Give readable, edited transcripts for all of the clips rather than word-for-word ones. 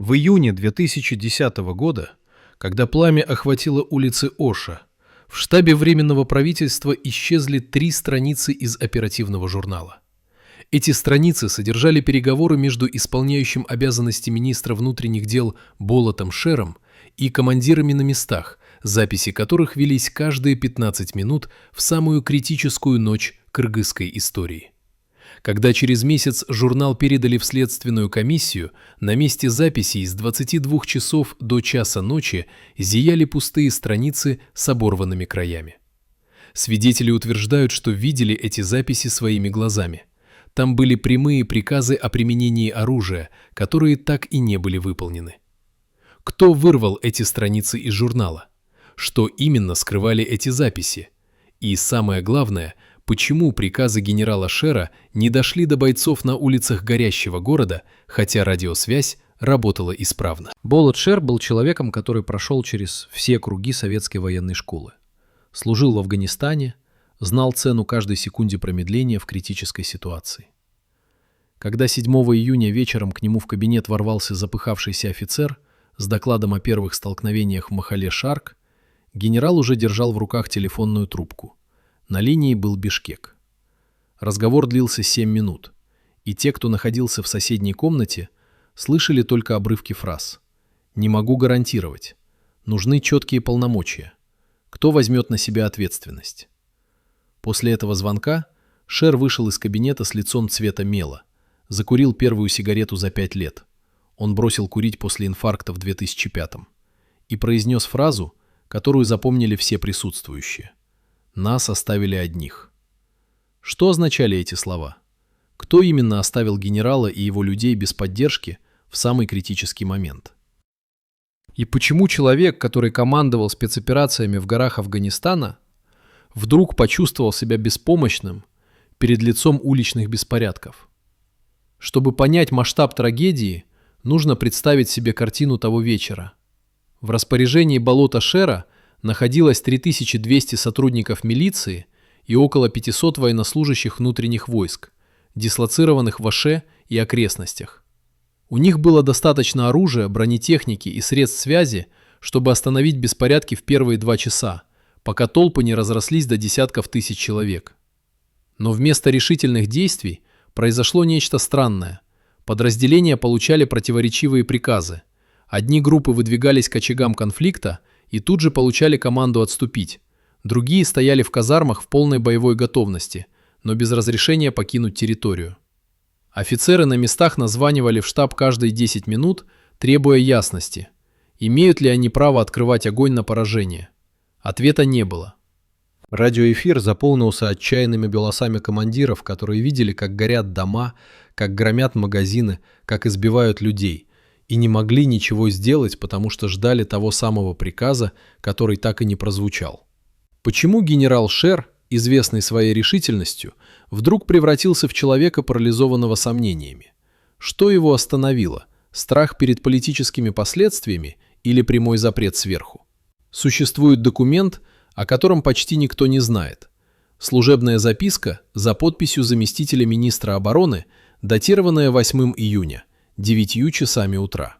В июне 2010 года, когда пламя охватило улицы Оша, в штабе Временного правительства исчезли 3 страницы из оперативного журнала. Эти страницы содержали переговоры между исполняющим обязанности министра внутренних дел Болотом Шером и командирами на местах, записи которых велись каждые 15 минут в самую критическую ночь кыргызской истории. Когда через месяц журнал передали в следственную комиссию, на месте записей с 22 часов до часа ночи зияли пустые страницы с оборванными краями. Свидетели утверждают, что видели эти записи своими глазами. Там были прямые приказы о применении оружия, которые так и не были выполнены. Кто вырвал эти страницы из журнала? Что именно скрывали эти записи? И самое главное, почему приказы генерала Шера не дошли до бойцов на улицах горящего города, хотя радиосвязь работала исправно? Болот Шер был человеком, который прошел через все круги советской военной школы. Служил в Афганистане, знал цену каждой секунде промедления в критической ситуации. Когда 7 июня вечером к нему в кабинет ворвался запыхавшийся офицер с докладом о первых столкновениях в Махале Шарк, генерал уже держал в руках телефонную трубку. На линии был Бишкек. Разговор длился 7 минут, и те, кто находился в соседней комнате, слышали только обрывки фраз. «Не могу гарантировать. Нужны четкие полномочия. Кто возьмет на себя ответственность?» После этого звонка Шер вышел из кабинета с лицом цвета мела, закурил первую сигарету за 5 лет. Он бросил курить после инфаркта в 2005-м и произнес фразу, которую запомнили все присутствующие. «Нас оставили одних». Что означали эти слова? Кто именно оставил генерала и его людей без поддержки в самый критический момент? И почему человек, который командовал спецоперациями в горах Афганистана, вдруг почувствовал себя беспомощным перед лицом уличных беспорядков? Чтобы понять масштаб трагедии, нужно представить себе картину того вечера. В распоряжении Болота Шера находилось 3200 сотрудников милиции и около 500 военнослужащих внутренних войск, дислоцированных в Оше и окрестностях. У них было достаточно оружия, бронетехники и средств связи, чтобы остановить беспорядки в первые 2 часа, пока толпы не разрослись до десятков тысяч человек. Но вместо решительных действий произошло нечто странное. Подразделения получали противоречивые приказы. Одни группы выдвигались к очагам конфликта и тут же получали команду отступить. Другие стояли в казармах в полной боевой готовности, но без разрешения покинуть территорию. Офицеры на местах названивали в штаб каждые 10 минут, требуя ясности. Имеют ли они право открывать огонь на поражение? Ответа не было. Радиоэфир заполнился отчаянными голосами командиров, которые видели, как горят дома, как громят магазины, как избивают людей, и не могли ничего сделать, потому что ждали того самого приказа, который так и не прозвучал. Почему генерал Шер, известный своей решительностью, вдруг превратился в человека, парализованного сомнениями? Что его остановило? Страх перед политическими последствиями или прямой запрет сверху? Существует документ, о котором почти никто не знает. Служебная записка за подписью заместителя министра обороны, датированная 8 июня, 9 часами утра.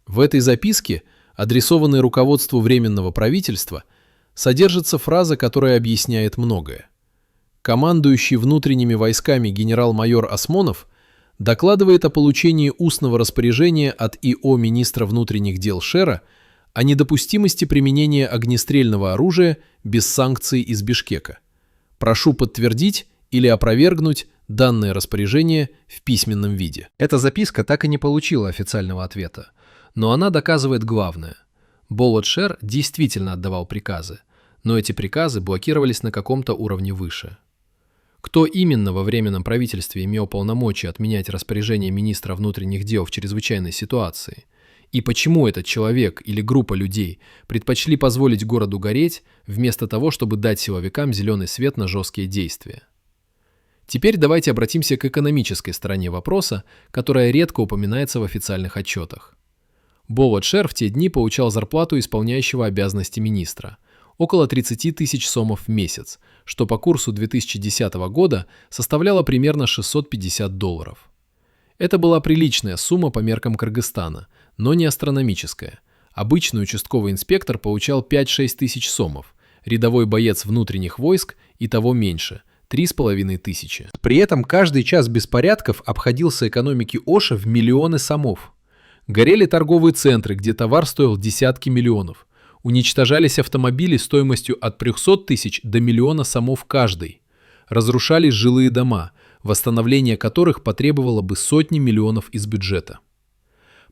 В этой записке, адресованной руководству Временного правительства, содержится фраза, которая объясняет многое. Командующий внутренними войсками генерал-майор Осмонов докладывает о получении устного распоряжения от ИО министра внутренних дел Шера о недопустимости применения огнестрельного оружия без санкций из Бишкека. Прошу подтвердить или опровергнуть данное распоряжение в письменном виде. Эта записка так и не получила официального ответа, но она доказывает главное. Болот Шер действительно отдавал приказы, но эти приказы блокировались на каком-то уровне выше. Кто именно во Временном правительстве имел полномочия отменять распоряжение министра внутренних дел в чрезвычайной ситуации? И почему этот человек или группа людей предпочли позволить городу гореть, вместо того, чтобы дать силовикам зеленый свет на жесткие действия? Теперь давайте обратимся к экономической стороне вопроса, которая редко упоминается в официальных отчетах. Болот Шер в те дни получал зарплату исполняющего обязанности министра – около 30 тысяч сомов в месяц, что по курсу 2010 года составляло примерно $650. Это была приличная сумма по меркам Кыргызстана, но не астрономическое. Обычный участковый инспектор получал 5-6 тысяч сомов, рядовой боец внутренних войск и того меньше – 3,5 тысячи. При этом каждый час беспорядков обходился экономике Оша в миллионы сомов. Горели торговые центры, где товар стоил десятки миллионов. Уничтожались автомобили стоимостью от 300 тысяч до миллиона сомов каждый. Разрушались жилые дома, восстановление которых потребовало бы сотни миллионов из бюджета.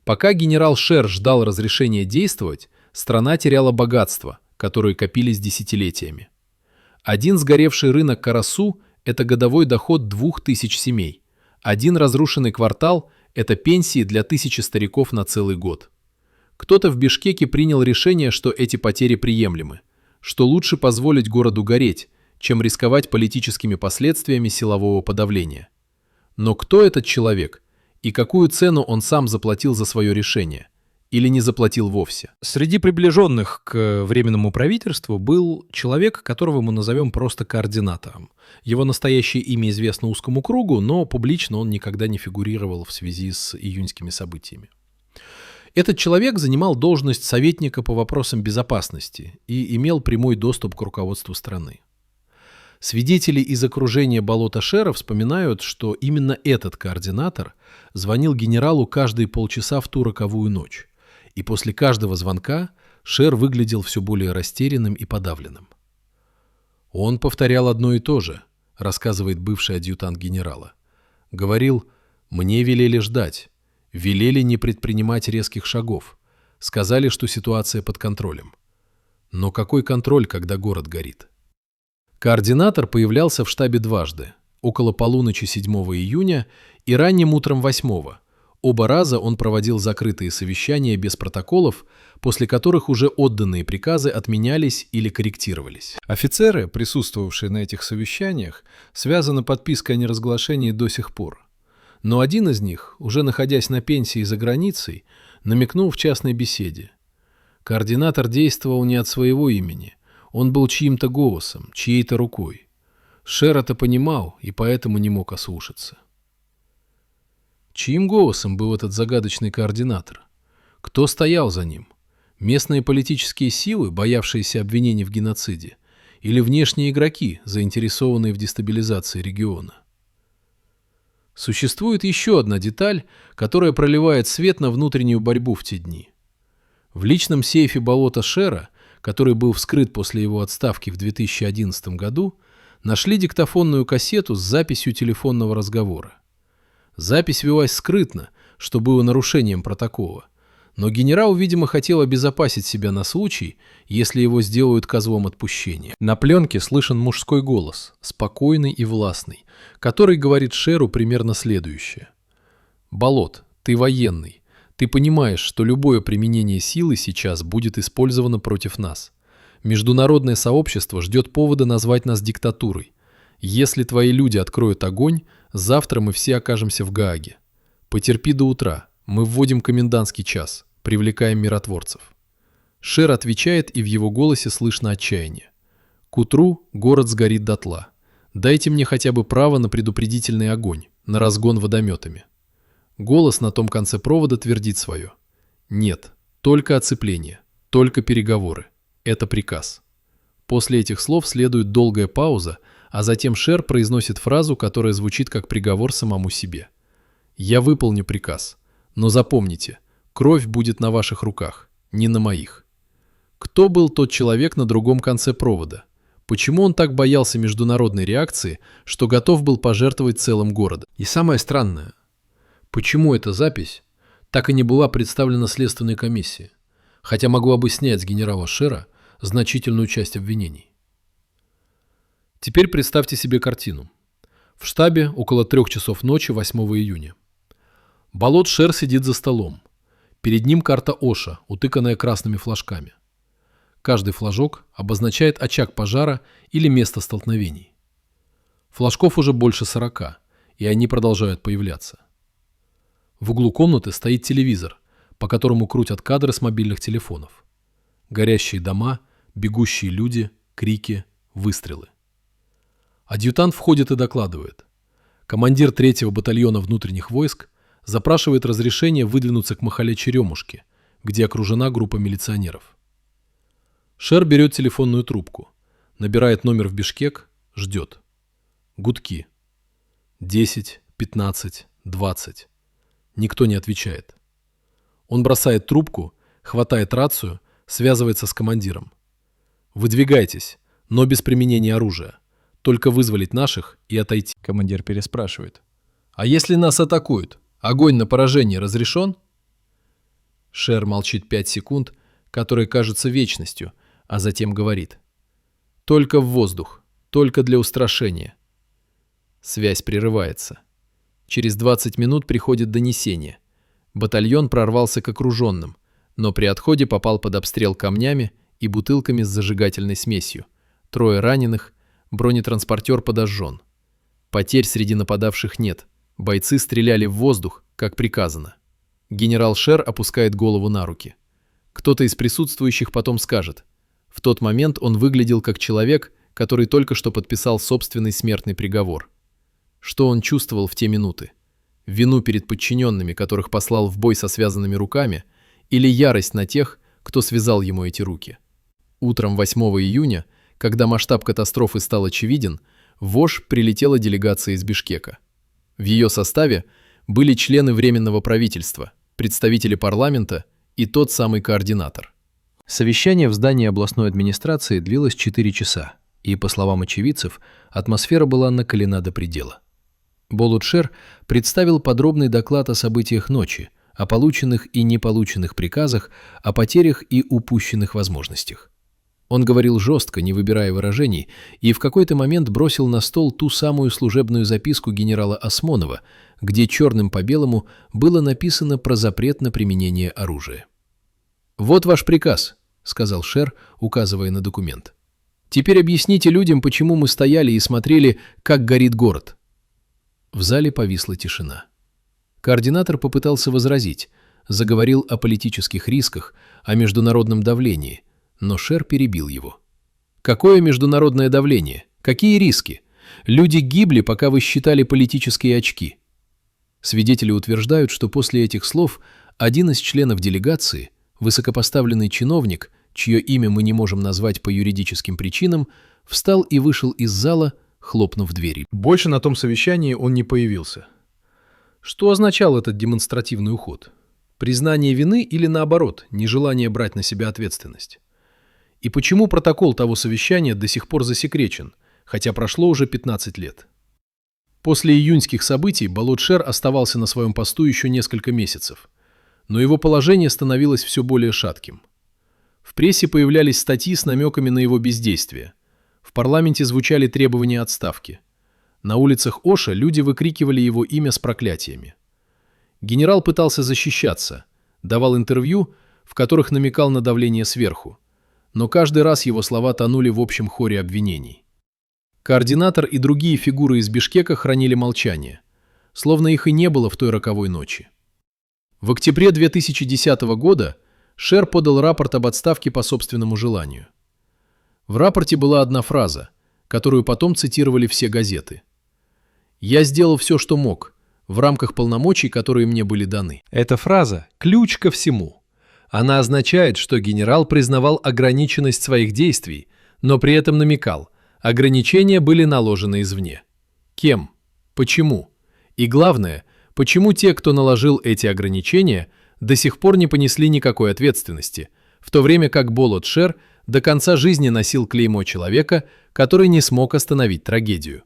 Пока генерал Шер ждал разрешения действовать, страна теряла богатства, которые копились десятилетиями. Один сгоревший рынок Карасу – это годовой доход 2000 семей. Один разрушенный квартал – это пенсии для 1000 стариков на целый год. Кто-то в Бишкеке принял решение, что эти потери приемлемы, что лучше позволить городу гореть, чем рисковать политическими последствиями силового подавления. Но кто этот человек и какую цену он сам заплатил за свое решение? Или не заплатил вовсе? Среди приближенных к Временному правительству был человек, которого мы назовем просто координатором. Его настоящее имя известно узкому кругу, но публично он никогда не фигурировал в связи с июньскими событиями. Этот человек занимал должность советника по вопросам безопасности и имел прямой доступ к руководству страны. Свидетели из окружения болота Шера вспоминают, что именно этот координатор звонил генералу каждые полчаса в ту роковую ночь. И после каждого звонка Шер выглядел все более растерянным и подавленным. «Он повторял одно и то же», — рассказывает бывший адъютант генерала. Говорил: «Мне велели ждать, велели не предпринимать резких шагов, сказали, что ситуация под контролем». Но какой контроль, когда город горит? Координатор появлялся в штабе дважды, около полуночи 7 июня и ранним утром 8-го. Оба раза он проводил закрытые совещания без протоколов, после которых уже отданные приказы отменялись или корректировались. Офицеры, присутствовавшие на этих совещаниях, связаны подпиской о неразглашении до сих пор. Но один из них, уже находясь на пенсии за границей, намекнул в частной беседе. Координатор действовал не от своего имени, он был чьим-то голосом, чьей-то рукой. Шер это понимал и поэтому не мог ослушаться. Чьим голосом был этот загадочный координатор? Кто стоял за ним? Местные политические силы, боявшиеся обвинений в геноциде? Или внешние игроки, заинтересованные в дестабилизации региона? Существует еще одна деталь, которая проливает свет на внутреннюю борьбу в те дни. В личном сейфе болота Шера, который был вскрыт после его отставки в 2011 году, нашли диктофонную кассету с записью телефонного разговора. Запись велась скрытно, что было нарушением протокола, но генерал, видимо, хотел обезопасить себя на случай, если его сделают козлом отпущения. На пленке слышен мужской голос, спокойный и властный, который говорит Шеру примерно следующее. «Болот, ты военный. Ты понимаешь, что любое применение силы сейчас будет использовано против нас. Международное сообщество ждет повода назвать нас диктатурой. Если твои люди откроют огонь, завтра мы все окажемся в Гааге. Потерпи до утра. Мы вводим комендантский час. Привлекаем миротворцев». Шер отвечает, и в его голосе слышно отчаяние. «К утру город сгорит дотла. Дайте мне хотя бы право на предупредительный огонь, на разгон водометами». Голос на том конце провода твердит свое. «Нет, только оцепление, только переговоры. Это приказ». После этих слов следует долгая пауза, а затем Шер произносит фразу, которая звучит как приговор самому себе. «Я выполню приказ, но запомните, кровь будет на ваших руках, не на моих». Кто был тот человек на другом конце провода? Почему он так боялся международной реакции, что готов был пожертвовать целым городом? И самое странное, почему эта запись так и не была представлена Следственной комиссии, хотя могла бы снять с генерала Шера значительную часть обвинений? Теперь представьте себе картину. В штабе около 3 часов ночи 8 июня. Болот Шер сидит за столом. Перед ним карта Оша, утыканная красными флажками. Каждый флажок обозначает очаг пожара или место столкновений. Флажков уже больше 40, и они продолжают появляться. В углу комнаты стоит телевизор, по которому крутят кадры с мобильных телефонов. Горящие дома, бегущие люди, крики, выстрелы. Адъютант входит и докладывает. Командир 3-го батальона внутренних войск запрашивает разрешение выдвинуться к махале Черемушки, где окружена группа милиционеров. Шер берет телефонную трубку, набирает номер в Бишкек, ждет. Гудки. 10, 15, 20. Никто не отвечает. Он бросает трубку, хватает рацию, связывается с командиром. «Выдвигайтесь, но без применения оружия. Только вызволить наших и отойти». Командир переспрашивает. «А если нас атакуют, огонь на поражение разрешен?» Шер молчит 5 секунд, которые кажутся вечностью, а затем говорит. «Только в воздух, только для устрашения». Связь прерывается. Через 20 минут приходит донесение. Батальон прорвался к окруженным, но при отходе попал под обстрел камнями и бутылками с зажигательной смесью. 3 раненых, бронетранспортер подожжен. Потерь среди нападавших нет. Бойцы стреляли в воздух, как приказано. Генерал Шер опускает голову на руки. Кто-то из присутствующих потом скажет. В тот момент он выглядел как человек, который только что подписал собственный смертный приговор. Что он чувствовал в те минуты? Вину перед подчиненными, которых послал в бой со связанными руками, или ярость на тех, кто связал ему эти руки? Утром 8 июня, когда масштаб катастрофы стал очевиден, в Ош прилетела делегация из Бишкека. В ее составе были члены Временного правительства, представители парламента и тот самый координатор. Совещание в здании областной администрации длилось 4 часа, и, по словам очевидцев, атмосфера была накалена до предела. Болот-Шер представил подробный доклад о событиях ночи, о полученных и неполученных приказах, о потерях и упущенных возможностях. Он говорил жестко, не выбирая выражений, и в какой-то момент бросил на стол ту самую служебную записку генерала Осмонова, где черным по белому было написано про запрет на применение оружия. «Вот ваш приказ», — сказал Шер, указывая на документ. «Теперь объясните людям, почему мы стояли и смотрели, как горит город». В зале повисла тишина. Координатор попытался возразить, заговорил о политических рисках, о международном давлении, но Шер перебил его. «Какое международное давление? Какие риски? Люди гибли, пока вы считали политические очки». Свидетели утверждают, что после этих слов один из членов делегации, высокопоставленный чиновник, чье имя мы не можем назвать по юридическим причинам, встал и вышел из зала, хлопнув дверью. Больше на том совещании он не появился. Что означал этот демонстративный уход? Признание вины или, наоборот, нежелание брать на себя ответственность? И почему протокол того совещания до сих пор засекречен, хотя прошло уже 15 лет? После июньских событий Болот-Шер оставался на своем посту еще несколько месяцев, но его положение становилось все более шатким. В прессе появлялись статьи с намеками на его бездействие. В парламенте звучали требования отставки. На улицах Оша люди выкрикивали его имя с проклятиями. Генерал пытался защищаться, давал интервью, в которых намекал на давление сверху, но каждый раз его слова тонули в общем хоре обвинений. Координатор и другие фигуры из Бишкека хранили молчание, словно их и не было в той роковой ночи. В октябре 2010 года Шер подал рапорт об отставке по собственному желанию. В рапорте была одна фраза, которую потом цитировали все газеты. «Я сделал все, что мог, в рамках полномочий, которые мне были даны». Эта фраза – ключ ко всему. Она означает, что генерал признавал ограниченность своих действий, но при этом намекал, ограничения были наложены извне. Кем? Почему? И главное, почему те, кто наложил эти ограничения, до сих пор не понесли никакой ответственности, в то время как Болот-Шер до конца жизни носил клеймо человека, который не смог остановить трагедию.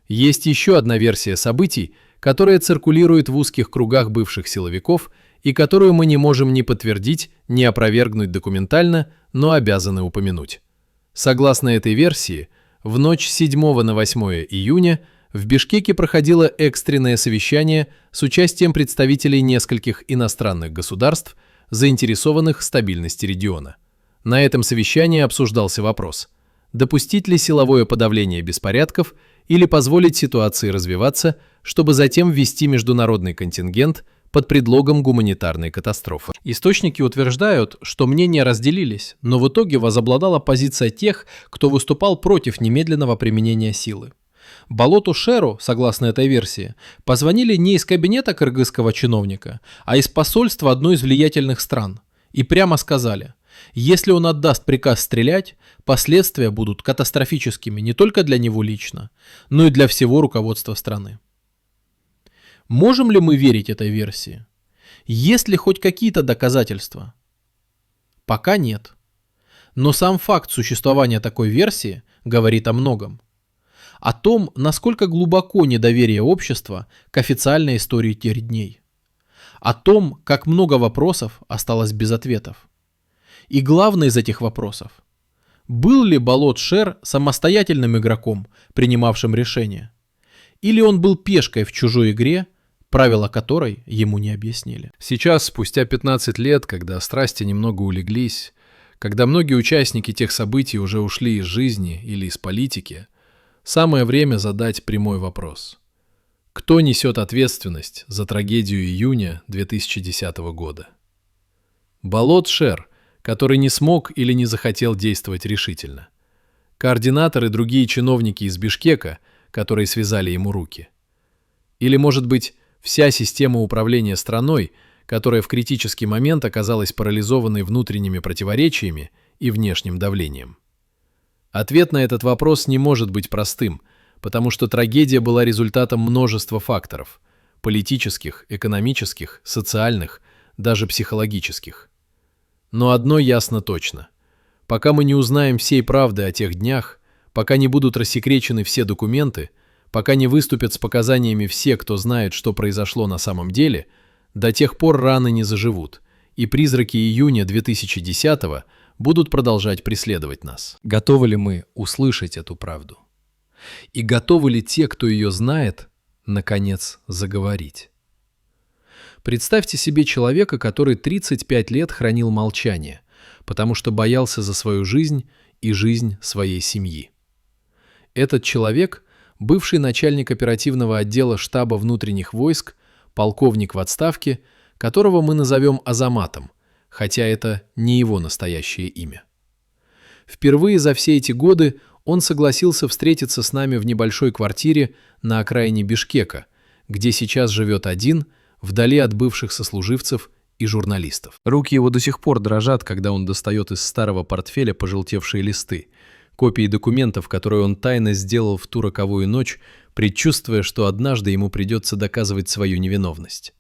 Есть еще одна версия событий, которая циркулирует в узких кругах бывших силовиков и которую мы не можем ни подтвердить, ни опровергнуть документально, но обязаны упомянуть. Согласно этой версии, в ночь с 7 на 8 июня в Бишкеке проходило экстренное совещание с участием представителей нескольких иностранных государств, заинтересованных в стабильности региона. На этом совещании обсуждался вопрос, допустить ли силовое подавление беспорядков или позволить ситуации развиваться, чтобы затем ввести международный контингент под предлогом гуманитарной катастрофы. Источники утверждают, что мнения разделились, но в итоге возобладала позиция тех, кто выступал против немедленного применения силы. Болоту Шеру, согласно этой версии, позвонили не из кабинета кыргызского чиновника, а из посольства одной из влиятельных стран. И прямо сказали, если он отдаст приказ стрелять, последствия будут катастрофическими не только для него лично, но и для всего руководства страны. Можем ли мы верить этой версии? Есть ли хоть какие-то доказательства? Пока нет. Но сам факт существования такой версии говорит о многом. О том, насколько глубоко недоверие общества к официальной истории тех дней. О том, как много вопросов осталось без ответов. И главный из этих вопросов. Был ли Болот Шер самостоятельным игроком, принимавшим решения? Или он был пешкой в чужой игре, правила которой ему не объяснили? Сейчас, спустя 15 лет, когда страсти немного улеглись, когда многие участники тех событий уже ушли из жизни или из политики, самое время задать прямой вопрос. Кто несет ответственность за трагедию июня 2010 года? Болот Шер, который не смог или не захотел действовать решительно. Координаторы и другие чиновники из Бишкека, которые связали ему руки. Или, может быть, вся система управления страной, которая в критический момент оказалась парализованной внутренними противоречиями и внешним давлением. Ответ на этот вопрос не может быть простым, потому что трагедия была результатом множества факторов – политических, экономических, социальных, даже психологических. Но одно ясно точно. Пока мы не узнаем всей правды о тех днях, пока не будут рассекречены все документы, пока не выступят с показаниями все, кто знает, что произошло на самом деле, до тех пор раны не заживут, и призраки июня 2010-го будут продолжать преследовать нас. Готовы ли мы услышать эту правду? И готовы ли те, кто ее знает, наконец заговорить? Представьте себе человека, который 35 лет хранил молчание, потому что боялся за свою жизнь и жизнь своей семьи. Этот человек – бывший начальник оперативного отдела штаба внутренних войск, полковник в отставке, которого мы назовем Азаматом, хотя это не его настоящее имя. Впервые за все эти годы он согласился встретиться с нами в небольшой квартире на окраине Бишкека, где сейчас живет один, вдали от бывших сослуживцев и журналистов. Руки его до сих пор дрожат, когда он достает из старого портфеля пожелтевшие листы, копии документов, которые он тайно сделал в ту роковую ночь, предчувствуя, что однажды ему придется доказывать свою невиновность.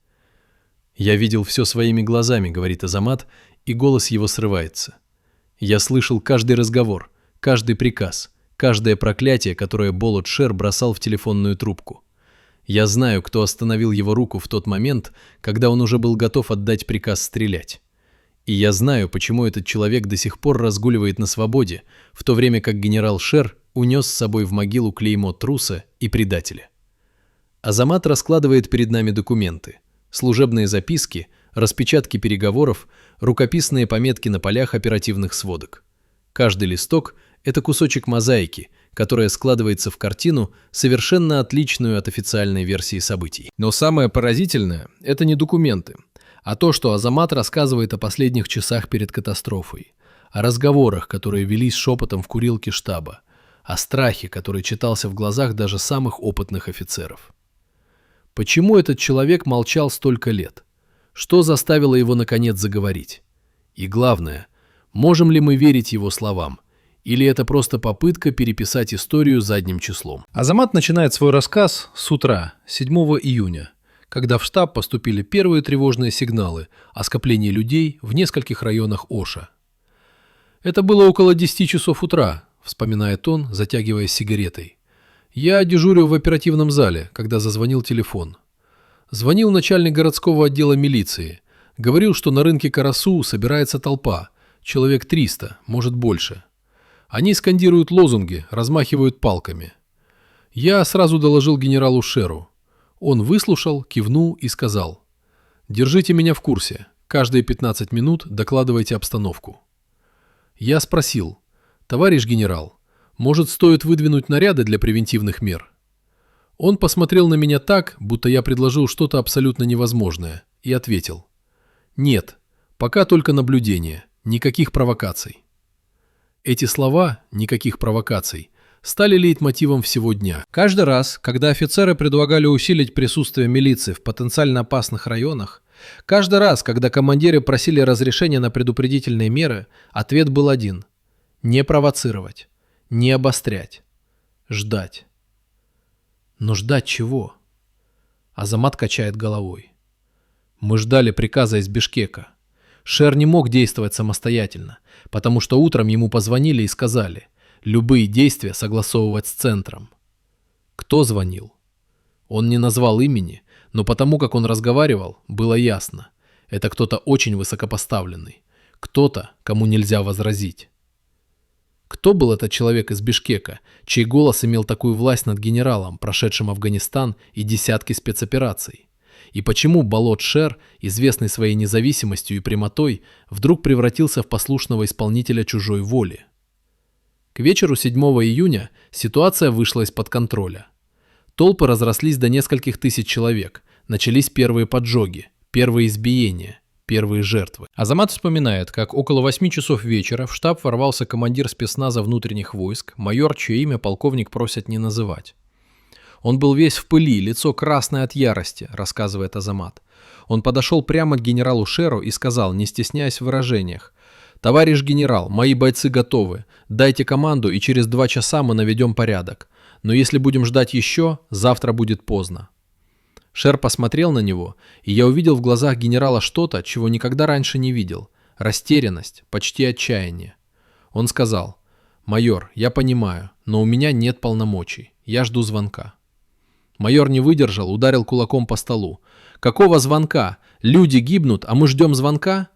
«Я видел все своими глазами», — говорит Азамат, и голос его срывается. «Я слышал каждый разговор, каждый приказ, каждое проклятие, которое Болот Шер бросал в телефонную трубку. Я знаю, кто остановил его руку в тот момент, когда он уже был готов отдать приказ стрелять. И я знаю, почему этот человек до сих пор разгуливает на свободе, в то время как генерал Шер унес с собой в могилу клеймо труса и предателя». Азамат раскладывает перед нами документы. Служебные записки, распечатки переговоров, рукописные пометки на полях оперативных сводок. Каждый листок – это кусочек мозаики, которая складывается в картину, совершенно отличную от официальной версии событий. Но самое поразительное – это не документы, а то, что Азамат рассказывает о последних часах перед катастрофой, о разговорах, которые велись шепотом в курилке штаба, о страхе, который читался в глазах даже самых опытных офицеров. Почему этот человек молчал столько лет? Что заставило его наконец заговорить? И главное, можем ли мы верить его словам? Или это просто попытка переписать историю задним числом? Азамат начинает свой рассказ с утра, 7 июня, когда в штаб поступили первые тревожные сигналы о скоплении людей в нескольких районах Оша. «Это было около 10 часов утра», — вспоминает он, затягиваясь сигаретой. «Я дежурил в оперативном зале, когда зазвонил телефон. Звонил начальник городского отдела милиции. Говорил, что на рынке Карасу собирается толпа, человек 300, может больше. Они скандируют лозунги, размахивают палками. Я сразу доложил генералу Шеру. Он выслушал, кивнул и сказал: «Держите меня в курсе. Каждые 15 минут докладывайте обстановку». Я спросил: «Товарищ генерал, может, стоит выдвинуть наряды для превентивных мер?» Он посмотрел на меня так, будто я предложил что-то абсолютно невозможное, и ответил: «Нет, пока только наблюдение, никаких провокаций». Эти слова «никаких провокаций» стали лейтмотивом всего дня. Каждый раз, когда офицеры предлагали усилить присутствие милиции в потенциально опасных районах, каждый раз, когда командиры просили разрешения на предупредительные меры, ответ был один – не провоцировать, не обострять, ждать. Но ждать чего? Азамат качает головой. Мы ждали приказа из Бишкека. Шер не мог действовать самостоятельно, потому что утром ему позвонили и сказали любые действия согласовывать с центром. Кто звонил? Он не назвал имени, но потому как он разговаривал, было ясно. Это кто-то очень высокопоставленный, кто-то, кому нельзя возразить. Кто был этот человек из Бишкека, чей голос имел такую власть над генералом, прошедшим Афганистан и десятки спецопераций? И почему Балот Шер, известный своей независимостью и прямотой, вдруг превратился в послушного исполнителя чужой воли? К вечеру 7 июня ситуация вышла из-под контроля. Толпы разрослись до нескольких тысяч человек, начались первые поджоги, первые избиения, первые жертвы. Азамат вспоминает, как около 8 часов вечера в штаб ворвался командир спецназа внутренних войск, майор, чье имя полковник просят не называть. Он был весь в пыли, лицо красное от ярости, рассказывает Азамат. Он подошел прямо к генералу Шеру и сказал, не стесняясь в выражениях: «Товарищ генерал, мои бойцы готовы. Дайте команду, и через 2 часа мы наведем порядок. Но если будем ждать еще, завтра будет поздно». Шер посмотрел на него, и я увидел в глазах генерала что-то, чего никогда раньше не видел. Растерянность, почти отчаяние. Он сказал: «Майор, я понимаю, но у меня нет полномочий. Я жду звонка». Майор не выдержал, ударил кулаком по столу. «Какого звонка? Люди гибнут, а мы ждем звонка?»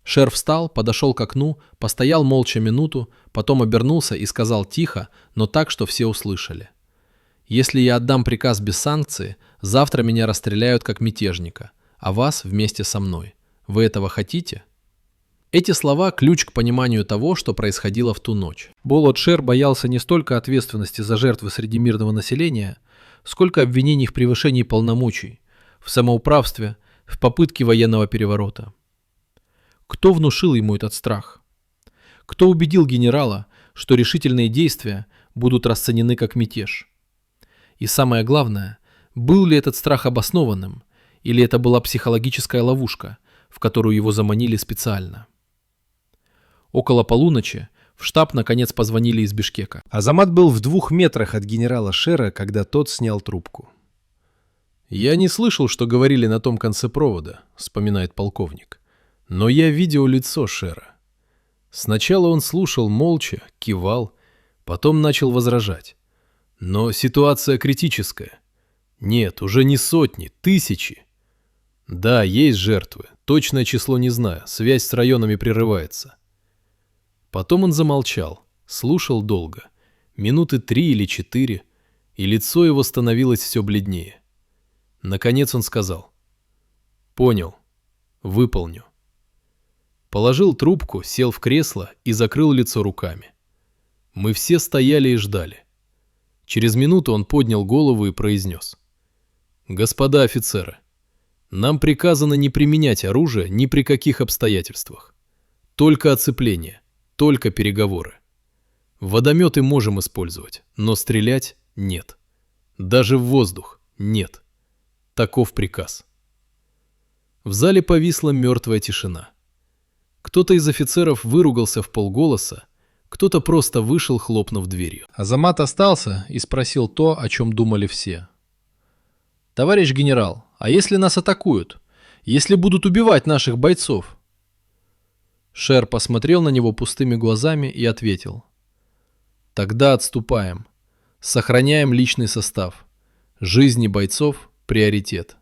Шер встал, подошел к окну, постоял молча минуту, потом обернулся и сказал тихо, но так, что все услышали: «Если я отдам приказ без санкции, завтра меня расстреляют как мятежника, а вас вместе со мной. Вы этого хотите?» Эти слова – ключ к пониманию того, что происходило в ту ночь. Болот Шер боялся не столько ответственности за жертвы среди мирного населения, сколько обвинений в превышении полномочий, в самоуправстве, в попытке военного переворота. Кто внушил ему этот страх? Кто убедил генерала, что решительные действия будут расценены как мятеж? И самое главное, был ли этот страх обоснованным, или это была психологическая ловушка, в которую его заманили специально? Около полуночи в штаб наконец позвонили из Бишкека. Азамат был в 2 метрах от генерала Шера, когда тот снял трубку. «Я не слышал, что говорили на том конце провода», — вспоминает полковник. «Но я видел лицо Шера. Сначала он слушал молча, кивал, потом начал возражать. Но ситуация критическая. Нет, уже не сотни, тысячи. Да, есть жертвы, точное число не знаю, связь с районами прерывается». Потом он замолчал, слушал долго, минуты 3 или 4, и лицо его становилось все бледнее. Наконец он сказал: «Понял, выполню». Положил трубку, сел в кресло и закрыл лицо руками. Мы все стояли и ждали. Через минуту он поднял голову и произнес: «Господа офицеры, нам приказано не применять оружие ни при каких обстоятельствах. Только оцепление. Только переговоры. Водометы можем использовать, но стрелять нет. Даже в воздух нет. Таков приказ». В зале повисла мертвая тишина. Кто-то из офицеров выругался вполголоса, кто-то просто вышел, хлопнув дверью. Азамат остался и спросил то, о чем думали все. «Товарищ генерал, а если нас атакуют? Если будут убивать наших бойцов?» Шер посмотрел на него пустыми глазами и ответил: «Тогда отступаем. Сохраняем личный состав. Жизни бойцов – приоритет».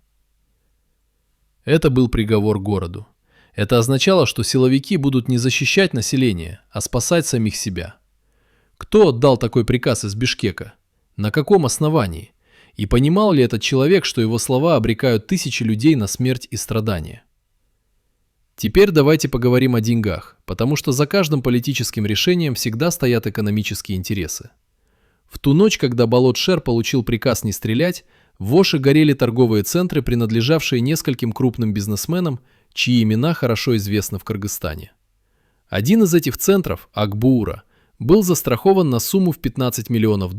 Это был приговор городу. Это означало, что силовики будут не защищать население, а спасать самих себя. Кто отдал такой приказ из Бишкека? На каком основании? И понимал ли этот человек, что его слова обрекают тысячи людей на смерть и страдания? Теперь давайте поговорим о деньгах, потому что за каждым политическим решением всегда стоят экономические интересы. В ту ночь, когда Балот Шер получил приказ не стрелять, в Оше горели торговые центры, принадлежавшие нескольким крупным бизнесменам, чьи имена хорошо известны в Кыргызстане. Один из этих центров, Акбуура, был застрахован на сумму в $15 миллионов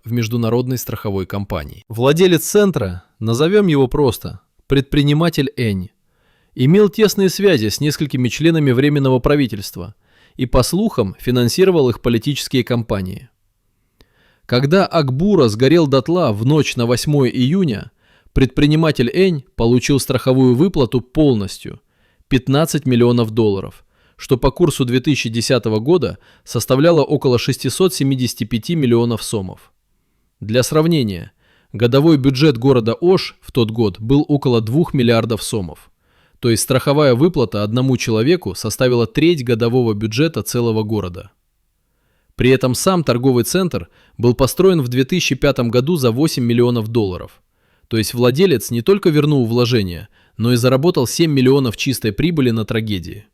в международной страховой компании. Владелец центра, назовем его просто, предприниматель Энь, имел тесные связи с несколькими членами Временного правительства и, по слухам, финансировал их политические кампании. Когда Акбура сгорел дотла в ночь на 8 июня, предприниматель Энь получил страховую выплату полностью – $15 миллионов, что по курсу 2010 года составляло около 675 миллионов сомов. Для сравнения, годовой бюджет города Ош в тот год был около 2 миллиардов сомов, то есть страховая выплата одному человеку составила треть годового бюджета целого города. При этом сам торговый центр был построен в 2005 году за $8 миллионов, то есть владелец не только вернул вложения, но и заработал 7 миллионов чистой прибыли на трагедии.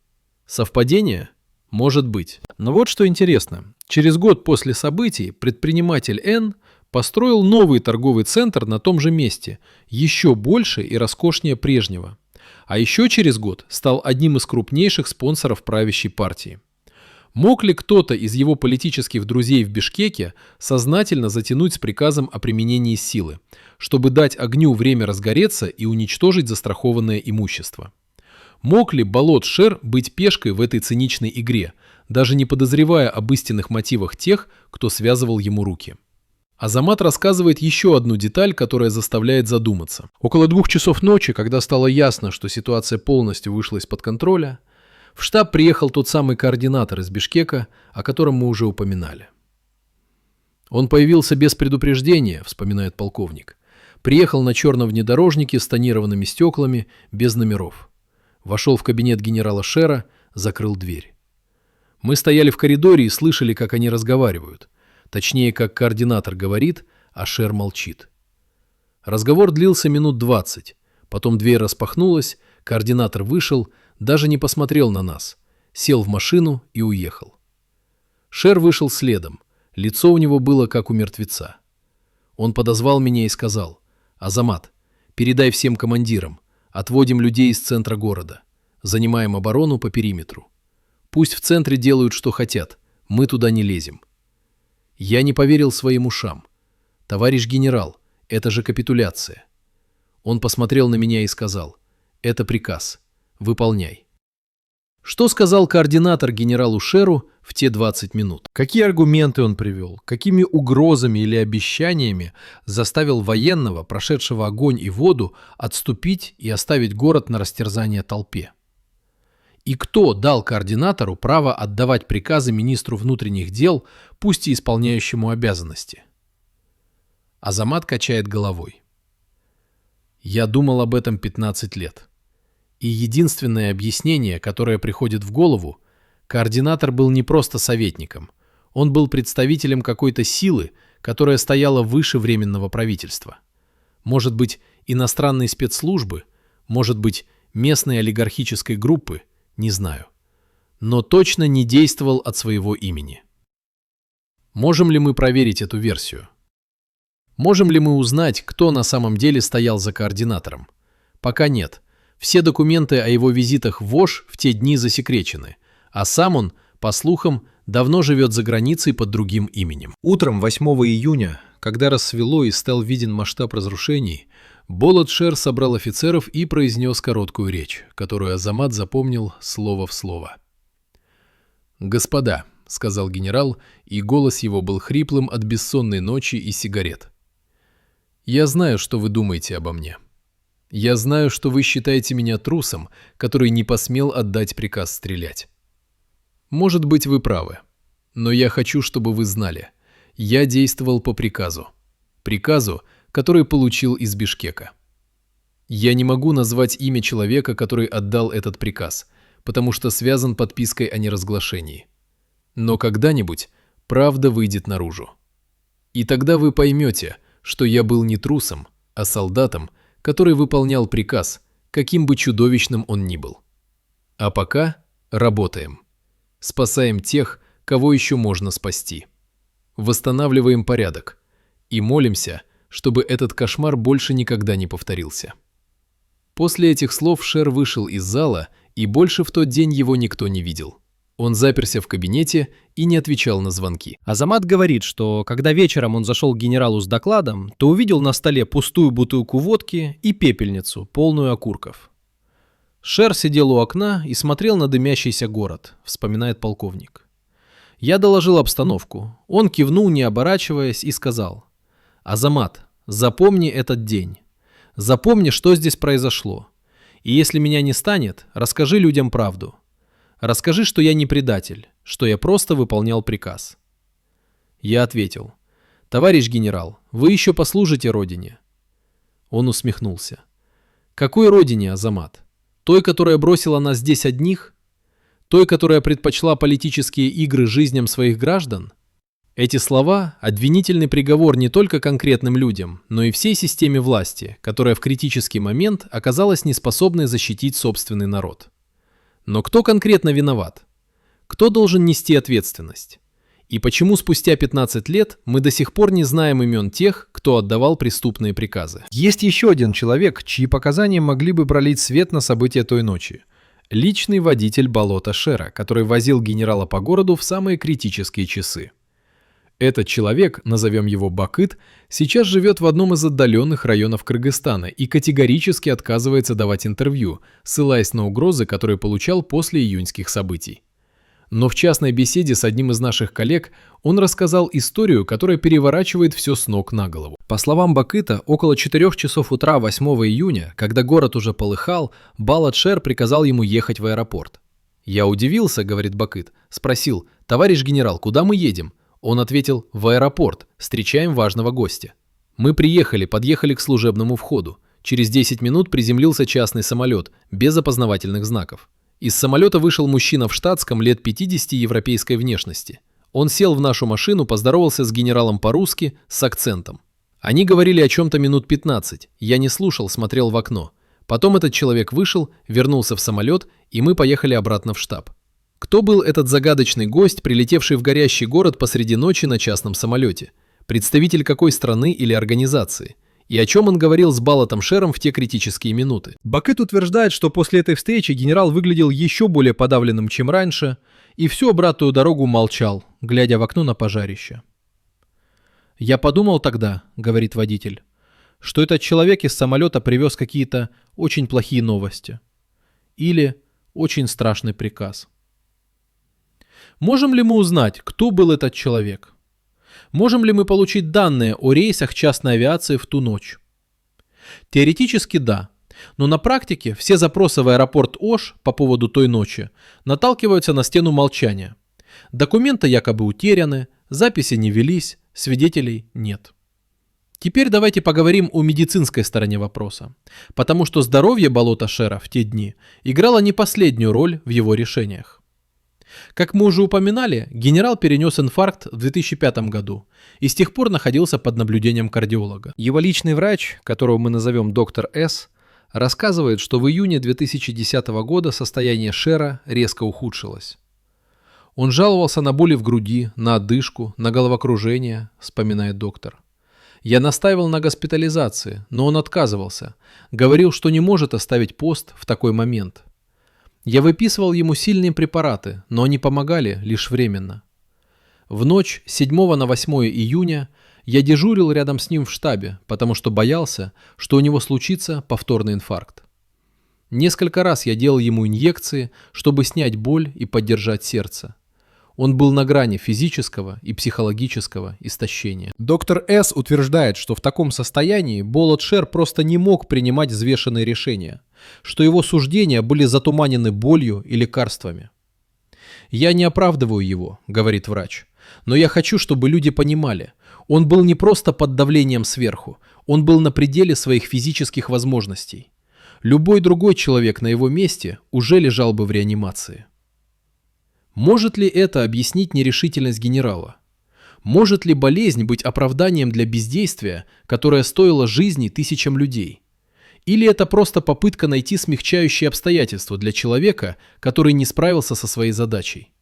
Совпадение? Может быть. Но вот что интересно. Через год после событий предприниматель Н построил новый торговый центр на том же месте, еще больше и роскошнее прежнего. А еще через год стал одним из крупнейших спонсоров правящей партии. Мог ли кто-то из его политических друзей в Бишкеке сознательно затянуть с приказом о применении силы, чтобы дать огню время разгореться и уничтожить застрахованное имущество? Мог ли Болот-Шер быть пешкой в этой циничной игре, даже не подозревая об истинных мотивах тех, кто связывал ему руки? Азамат рассказывает еще одну деталь, которая заставляет задуматься. Около 2 часов ночи, когда стало ясно, что ситуация полностью вышла из-под контроля, в штаб приехал тот самый координатор из Бишкека, о котором мы уже упоминали. «Он появился без предупреждения», — вспоминает полковник. «Приехал на черном внедорожнике с тонированными стеклами, без номеров. Вошел в кабинет генерала Шера, закрыл дверь. Мы стояли в коридоре и слышали, как они разговаривают. Точнее, как координатор говорит, а Шер молчит. Разговор длился минут 20. Потом дверь распахнулась, координатор вышел, даже не посмотрел на нас, сел в машину и уехал. Шер вышел следом. Лицо у него было как у мертвеца. Он подозвал меня и сказал: «Азамат, передай всем командирам, отводим людей из центра города. Занимаем оборону по периметру. Пусть в центре делают, что хотят. Мы туда не лезем». Я не поверил своим ушам. «Товарищ генерал, это же капитуляция». Он посмотрел на меня и сказал: «Это приказ. Выполняй». Что сказал координатор генералу Шеру в те 20 минут? Какие аргументы он привел? Какими угрозами или обещаниями заставил военного, прошедшего огонь и воду, отступить и оставить город на растерзание толпе? И кто дал координатору право отдавать приказы министру внутренних дел, пусть и исполняющему обязанности? Азамат качает головой. Я думал об этом 15 лет. И единственное объяснение, которое приходит в голову, координатор был не просто советником, он был представителем какой-то силы, которая стояла выше Временного правительства. Может быть, иностранные спецслужбы, может быть, местной олигархической группы, не знаю. Но точно не действовал от своего имени. Можем ли мы проверить эту версию? Можем ли мы узнать, кто на самом деле стоял за координатором? Пока нет. Все документы о его визитах в Ош в те дни засекречены, а сам он, по слухам, давно живет за границей под другим именем. Утром 8 июня, когда рассвело и стал виден масштаб разрушений, Болот-Шер собрал офицеров и произнес короткую речь, которую Азамат запомнил слово в слово. «Господа», — сказал генерал, и голос его был хриплым от бессонной ночи и сигарет. «Я знаю, что вы думаете обо мне. Я знаю, что вы считаете меня трусом, который не посмел отдать приказ стрелять. Может быть, вы правы, но я хочу, чтобы вы знали, я действовал по приказу. Приказу, который получил из Бишкека. Я не могу назвать имя человека, который отдал этот приказ, потому что связан подпиской о неразглашении. Но когда-нибудь правда выйдет наружу. И тогда вы поймете, что я был не трусом, а солдатом, который выполнял приказ, каким бы чудовищным он ни был. А пока работаем. Спасаем тех, кого еще можно спасти. Восстанавливаем порядок. И молимся, чтобы этот кошмар больше никогда не повторился». После этих слов Шер вышел из зала, и больше в тот день его никто не видел. Он заперся в кабинете и не отвечал на звонки. Азамат говорит, что когда вечером он зашел к генералу с докладом, то увидел на столе пустую бутылку водки и пепельницу, полную окурков. Шер сидел у окна и смотрел на дымящийся город, вспоминает полковник. Я доложил обстановку. Он кивнул, не оборачиваясь, и сказал: «Азамат, запомни этот день. Запомни, что здесь произошло. И если меня не станет, расскажи людям правду. Расскажи, что я не предатель, что я просто выполнял приказ». Я ответил: «Товарищ генерал, вы еще послужите Родине». Он усмехнулся. «Какой Родине, Азамат? Той, которая бросила нас здесь одних? Той, которая предпочла политические игры жизням своих граждан?» Эти слова – обвинительный приговор не только конкретным людям, но и всей системе власти, которая в критический момент оказалась неспособной защитить собственный народ. Но кто конкретно виноват? Кто должен нести ответственность? И почему спустя 15 лет мы до сих пор не знаем имен тех, кто отдавал преступные приказы? Есть еще один человек, чьи показания могли бы пролить свет на события той ночи. Личный водитель болота Шера, который возил генерала по городу в самые критические часы. Этот человек, назовем его Бакыт, сейчас живет в одном из отдаленных районов Кыргызстана и категорически отказывается давать интервью, ссылаясь на угрозы, которые получал после июньских событий. Но в частной беседе с одним из наших коллег он рассказал историю, которая переворачивает все с ног на голову. По словам Бакыта, около 4 часов утра 8 июня, когда город уже полыхал, Балат-Шер приказал ему ехать в аэропорт. «Я удивился», — говорит Бакыт, спросил: «Товарищ генерал, куда мы едем?» Он ответил: «В аэропорт, встречаем важного гостя». Мы подъехали к служебному входу. Через 10 минут приземлился частный самолет, без опознавательных знаков. Из самолета вышел мужчина в штатском лет 50 европейской внешности. Он сел в нашу машину, поздоровался с генералом по-русски, с акцентом. Они говорили о чем-то минут 15, я не слушал, смотрел в окно. Потом этот человек вышел, вернулся в самолет, и мы поехали обратно в штаб. Кто был этот загадочный гость, прилетевший в горящий город посреди ночи на частном самолете? Представитель какой страны или организации? И о чем он говорил с Балатом Шером в те критические минуты? Бакыт утверждает, что после этой встречи генерал выглядел еще более подавленным, чем раньше, и всю обратную дорогу молчал, глядя в окно на пожарище. «Я подумал тогда, — говорит водитель, — что этот человек из самолета привез какие-то очень плохие новости. Или очень страшный приказ. Можем ли мы узнать, кто был этот человек? Можем ли мы получить данные о рейсах частной авиации в ту ночь? Теоретически да, но на практике все запросы в аэропорт Ош по поводу той ночи наталкиваются на стену молчания. Документы якобы утеряны, записи не велись, свидетелей нет. Теперь давайте поговорим о медицинской стороне вопроса, потому что здоровье Балота Шера в те дни играло не последнюю роль в его решениях. Как мы уже упоминали, генерал перенес инфаркт в 2005 году и с тех пор находился под наблюдением кардиолога. Его личный врач, которого мы назовем доктор С, рассказывает, что в июне 2010 года состояние Шера резко ухудшилось. Он жаловался на боли в груди, на одышку, на головокружение, вспоминает доктор. Я настаивал на госпитализации, но он отказывался, говорил, что не может оставить пост в такой момент. Я выписывал ему сильные препараты, но они помогали лишь временно. В ночь с 7 на 8 июня я дежурил рядом с ним в штабе, потому что боялся, что у него случится повторный инфаркт. Несколько раз я делал ему инъекции, чтобы снять боль и поддержать сердце. Он был на грани физического и психологического истощения. Доктор С. утверждает, что в таком состоянии Болот Шер просто не мог принимать взвешенные решения, что его суждения были затуманены болью и лекарствами. «Я не оправдываю его», — говорит врач, «но я хочу, чтобы люди понимали, он был не просто под давлением сверху, он был на пределе своих физических возможностей. Любой другой человек на его месте уже лежал бы в реанимации». Может ли это объяснить нерешительность генерала? Может ли болезнь быть оправданием для бездействия, которое стоило жизни тысячам людей? Или это просто попытка найти смягчающие обстоятельства для человека, который не справился со своей задачей?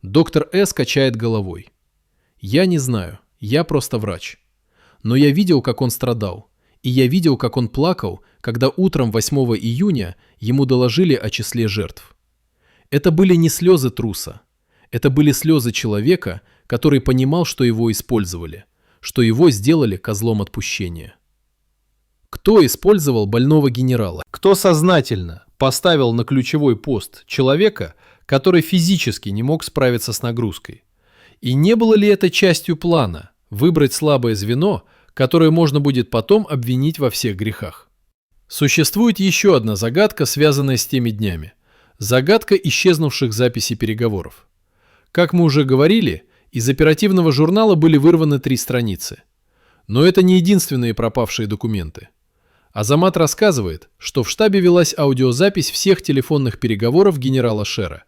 Доктор С. качает головой. «Я не знаю, я просто врач. Но я видел, как он страдал, и я видел, как он плакал, когда утром 8 июня ему доложили о числе жертв. Это были не слезы труса. Это были слезы человека, который понимал, что его использовали, что его сделали козлом отпущения. Кто использовал больного генерала? Кто сознательно поставил на ключевой пост человека, который физически не мог справиться с нагрузкой? И не было ли это частью плана выбрать слабое звено, которое можно будет потом обвинить во всех грехах? Существует еще одна загадка, связанная с теми днями. Загадка исчезнувших записей переговоров. Как мы уже говорили, из оперативного журнала были вырваны 3 страницы. Но это не единственные пропавшие документы. Азамат рассказывает, что в штабе велась аудиозапись всех телефонных переговоров генерала Шера.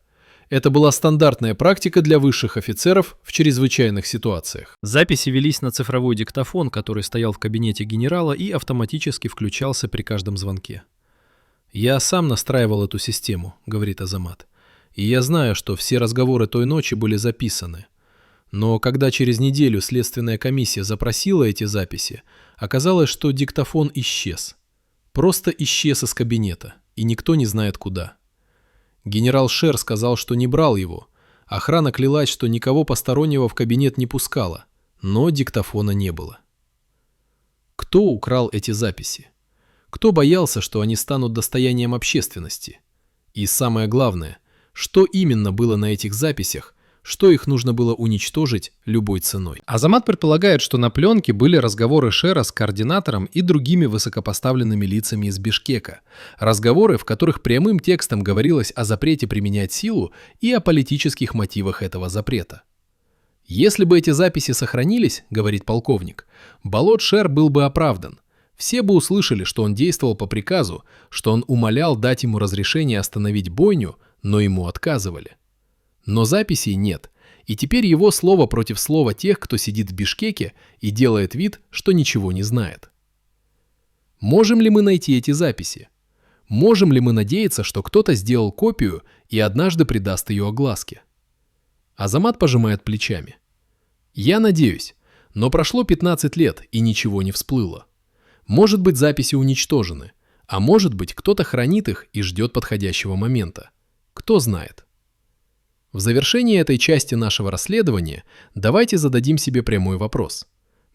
Это была стандартная практика для высших офицеров в чрезвычайных ситуациях. Записи велись на цифровой диктофон, который стоял в кабинете генерала и автоматически включался при каждом звонке. «Я сам настраивал эту систему», — говорит Азамат. «И я знаю, что все разговоры той ночи были записаны. Но когда через неделю следственная комиссия запросила эти записи, оказалось, что диктофон исчез. Просто исчез из кабинета, и никто не знает куда. Генерал Шер сказал, что не брал его. Охрана клялась, что никого постороннего в кабинет не пускала, но диктофона не было. Кто украл эти записи? Кто боялся, что они станут достоянием общественности? И самое главное, что именно было на этих записях, что их нужно было уничтожить любой ценой? Азамат предполагает, что на пленке были разговоры Шера с координатором и другими высокопоставленными лицами из Бишкека. Разговоры, в которых прямым текстом говорилось о запрете применять силу и о политических мотивах этого запрета. Если бы эти записи сохранились, говорит полковник, Болот Шер был бы оправдан. Все бы услышали, что он действовал по приказу, что он умолял дать ему разрешение остановить бойню, но ему отказывали. Но записей нет, и теперь его слово против слова тех, кто сидит в Бишкеке и делает вид, что ничего не знает. Можем ли мы найти эти записи? Можем ли мы надеяться, что кто-то сделал копию и однажды придаст ее огласке? Азамат пожимает плечами. Я надеюсь, но прошло 15 лет и ничего не всплыло. Может быть, записи уничтожены, а может быть, кто-то хранит их и ждет подходящего момента. Кто знает? В завершении этой части нашего расследования давайте зададим себе прямой вопрос.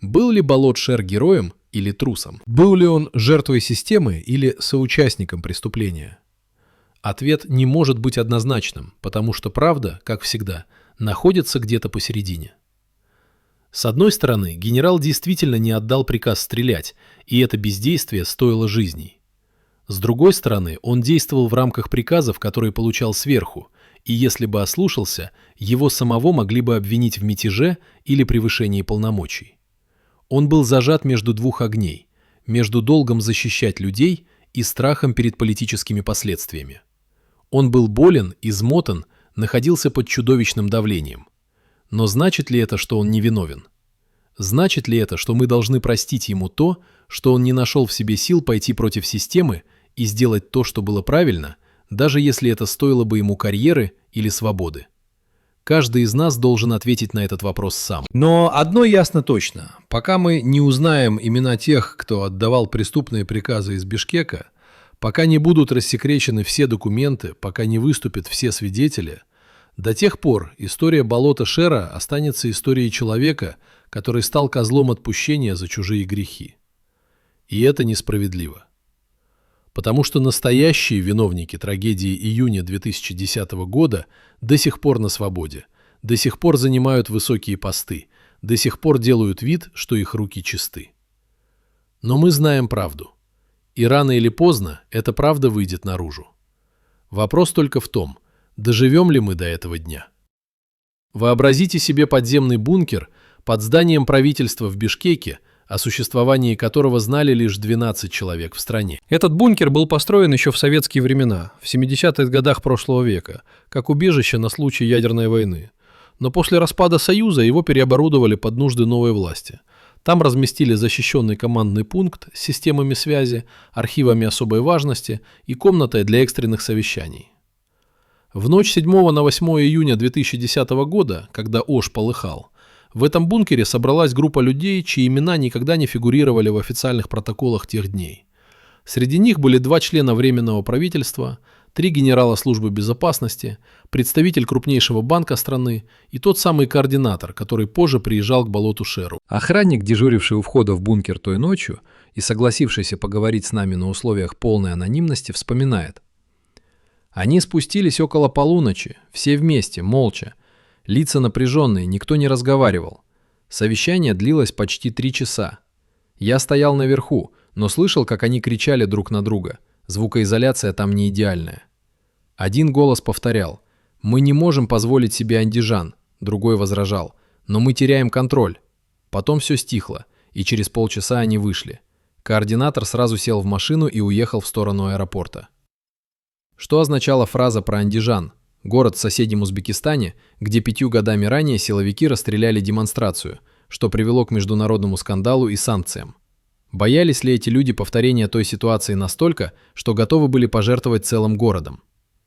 Был ли Болот Шер героем или трусом? Был ли он жертвой системы или соучастником преступления? Ответ не может быть однозначным, потому что правда, как всегда, находится где-то посередине. С одной стороны, генерал действительно не отдал приказ стрелять, и это бездействие стоило жизней. С другой стороны, он действовал в рамках приказов, которые получал сверху, и если бы ослушался, его самого могли бы обвинить в мятеже или превышении полномочий. Он был зажат между 2 огней, между долгом защищать людей и страхом перед политическими последствиями. Он был болен, измотан, находился под чудовищным давлением. Но значит ли это, что он невиновен? Значит ли это, что мы должны простить ему то, что он не нашел в себе сил пойти против системы и сделать то, что было правильно, даже если это стоило бы ему карьеры или свободы? Каждый из нас должен ответить на этот вопрос сам. Но одно ясно точно. Пока мы не узнаем имена тех, кто отдавал преступные приказы из Бишкека, пока не будут рассекречены все документы, пока не выступят все свидетели, до тех пор история Болота Шера останется историей человека, который стал козлом отпущения за чужие грехи. И это несправедливо. Потому что настоящие виновники трагедии июня 2010 года до сих пор на свободе, до сих пор занимают высокие посты, до сих пор делают вид, что их руки чисты. Но мы знаем правду. И рано или поздно эта правда выйдет наружу. Вопрос только в том, доживем ли мы до этого дня. Вообразите себе подземный бункер под зданием правительства в Бишкеке, о существовании которого знали лишь 12 человек в стране. Этот бункер был построен еще в советские времена, в 70-х годах прошлого века, как убежище на случай ядерной войны. Но после распада Союза его переоборудовали под нужды новой власти. Там разместили защищенный командный пункт с системами связи, архивами особой важности и комнатой для экстренных совещаний. В ночь 7 на 8 июня 2010 года, когда Ош полыхал, в этом бункере собралась группа людей, чьи имена никогда не фигурировали в официальных протоколах тех дней. Среди них были 2 члена Временного правительства, 3 генерала службы безопасности, представитель крупнейшего банка страны и тот самый координатор, который позже приезжал к болоту Шеру. Охранник, дежуривший у входа в бункер той ночью и согласившийся поговорить с нами на условиях полной анонимности, вспоминает. Они спустились около полуночи, все вместе, молча. Лица напряженные, никто не разговаривал. Совещание длилось почти 3 часа. Я стоял наверху, но слышал, как они кричали друг на друга. Звукоизоляция там не идеальная. Один голос повторял: «Мы не можем позволить себе андижан», другой возражал: «Но мы теряем контроль». Потом все стихло, и через полчаса они вышли. Координатор сразу сел в машину и уехал в сторону аэропорта. Что означала фраза про Андижан, город в соседнем Узбекистане, где 5 годами ранее силовики расстреляли демонстрацию, что привело к международному скандалу и санкциям? Боялись ли эти люди повторения той ситуации настолько, что готовы были пожертвовать целым городом?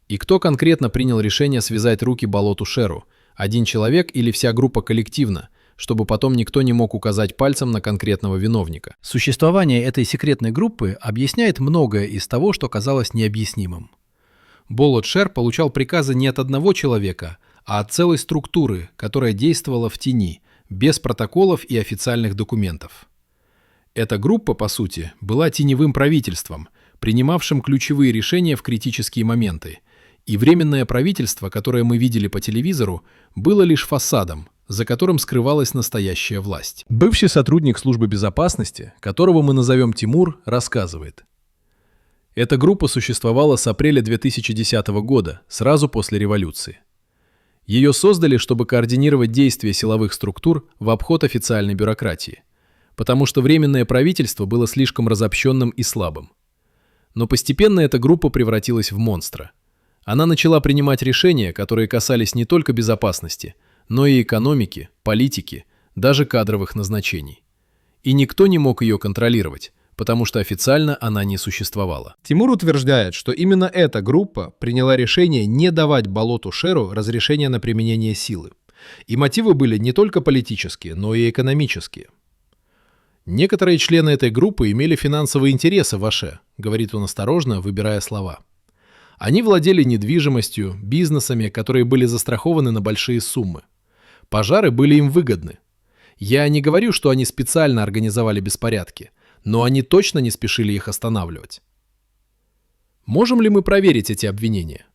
И кто конкретно принял решение связать руки болоту Шеру? Один человек или вся группа коллективно, чтобы потом никто не мог указать пальцем на конкретного виновника? Существование этой секретной группы объясняет многое из того, что казалось необъяснимым. Болот Шер получал приказы не от одного человека, а от целой структуры, которая действовала в тени, без протоколов и официальных документов. Эта группа, по сути, была теневым правительством, принимавшим ключевые решения в критические моменты, и Временное правительство, которое мы видели по телевизору, было лишь фасадом, за которым скрывалась настоящая власть. Бывший сотрудник службы безопасности, которого мы назовем Тимур, рассказывает. Эта группа существовала с апреля 2010 года, сразу после революции. Ее создали, чтобы координировать действия силовых структур в обход официальной бюрократии, потому что Временное правительство было слишком разобщенным и слабым. Но постепенно эта группа превратилась в монстра. Она начала принимать решения, которые касались не только безопасности, но и экономики, политики, даже кадровых назначений. И никто не мог ее контролировать, потому что официально она не существовала. Тимур утверждает, что именно эта группа приняла решение не давать болоту Шеру разрешения на применение силы. И мотивы были не только политические, но и экономические. Некоторые члены этой группы имели финансовые интересы в Аше, говорит он осторожно, выбирая слова. Они владели недвижимостью, бизнесами, которые были застрахованы на большие суммы. Пожары были им выгодны. Я не говорю, что они специально организовали беспорядки, но они точно не спешили их останавливать. Можем ли мы проверить эти обвинения?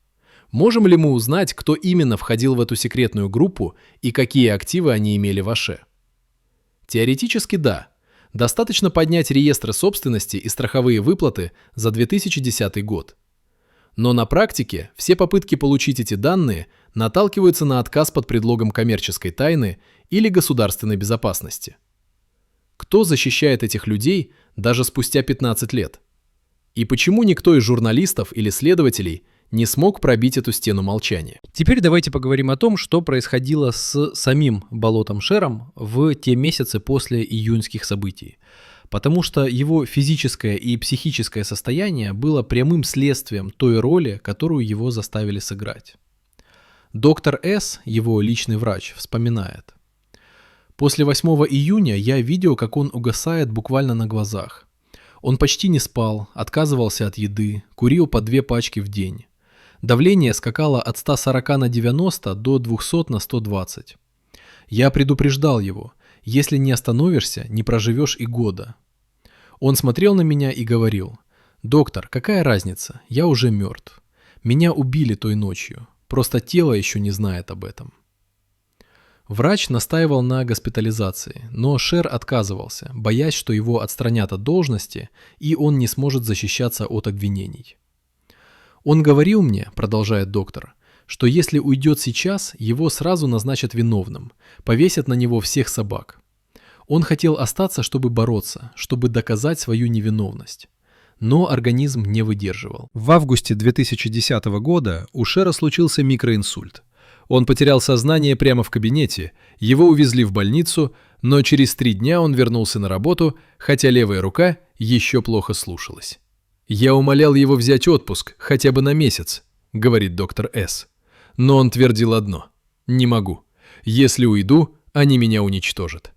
Можем ли мы узнать, кто именно входил в эту секретную группу и какие активы они имели в Аше? Теоретически да. Достаточно поднять реестры собственности и страховые выплаты за 2010 год. Но на практике все попытки получить эти данные наталкиваются на отказ под предлогом коммерческой тайны или государственной безопасности. Кто защищает этих людей даже спустя 15 лет? И почему никто из журналистов или следователей не смог пробить эту стену молчания? Теперь давайте поговорим о том, что происходило с самим болотом Шером в те месяцы после июньских событий. Потому что его физическое и психическое состояние было прямым следствием той роли, которую его заставили сыграть. Доктор С., его личный врач, вспоминает. После 8 июня я видел, как он угасает буквально на глазах. Он почти не спал, отказывался от еды, курил по 2 пачки в день. Давление скакало от 140 на 90 до 200 на 120. Я предупреждал его: если не остановишься, не проживешь и года. Он смотрел на меня и говорил: «Доктор, какая разница? Я уже мертв. Меня убили той ночью. Просто тело еще не знает об этом». Врач настаивал на госпитализации, но Шер отказывался, боясь, что его отстранят от должности, и он не сможет защищаться от обвинений. «Он говорил мне, — продолжает доктор, — что если уйдет сейчас, его сразу назначат виновным, повесят на него всех собак. Он хотел остаться, чтобы бороться, чтобы доказать свою невиновность. Но организм не выдерживал». В августе 2010 года у Шера случился микроинсульт. Он потерял сознание прямо в кабинете, его увезли в больницу, но через 3 дня он вернулся на работу, хотя левая рука еще плохо слушалась. «Я умолял его взять отпуск хотя бы на месяц», — говорит доктор С. Но он твердил одно: «Не могу. Если уйду, они меня уничтожат».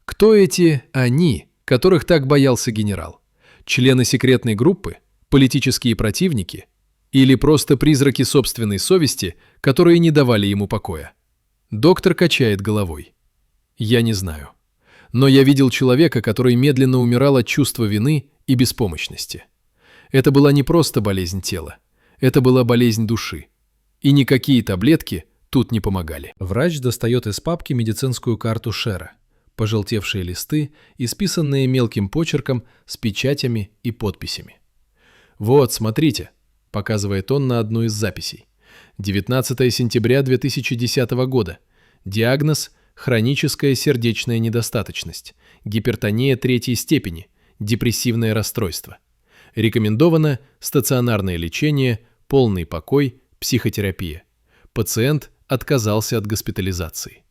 Кто эти «они», которых так боялся генерал? Члены секретной группы? Политические противники? Или просто призраки собственной совести, которые не давали ему покоя? Доктор качает головой. Я не знаю. Но я видел человека, который медленно умирал от чувства вины и беспомощности. Это была не просто болезнь тела. Это была болезнь души. И никакие таблетки тут не помогали. Врач достает из папки медицинскую карту Шера. Пожелтевшие листы, исписанные мелким почерком с печатями и подписями. «Вот, смотрите», — показывает он на одну из записей. 19 сентября 2010 года. Диагноз – хроническая сердечная недостаточность, гипертония 3 степени, депрессивное расстройство. Рекомендовано стационарное лечение, полный покой, психотерапия. Пациент отказался от госпитализации.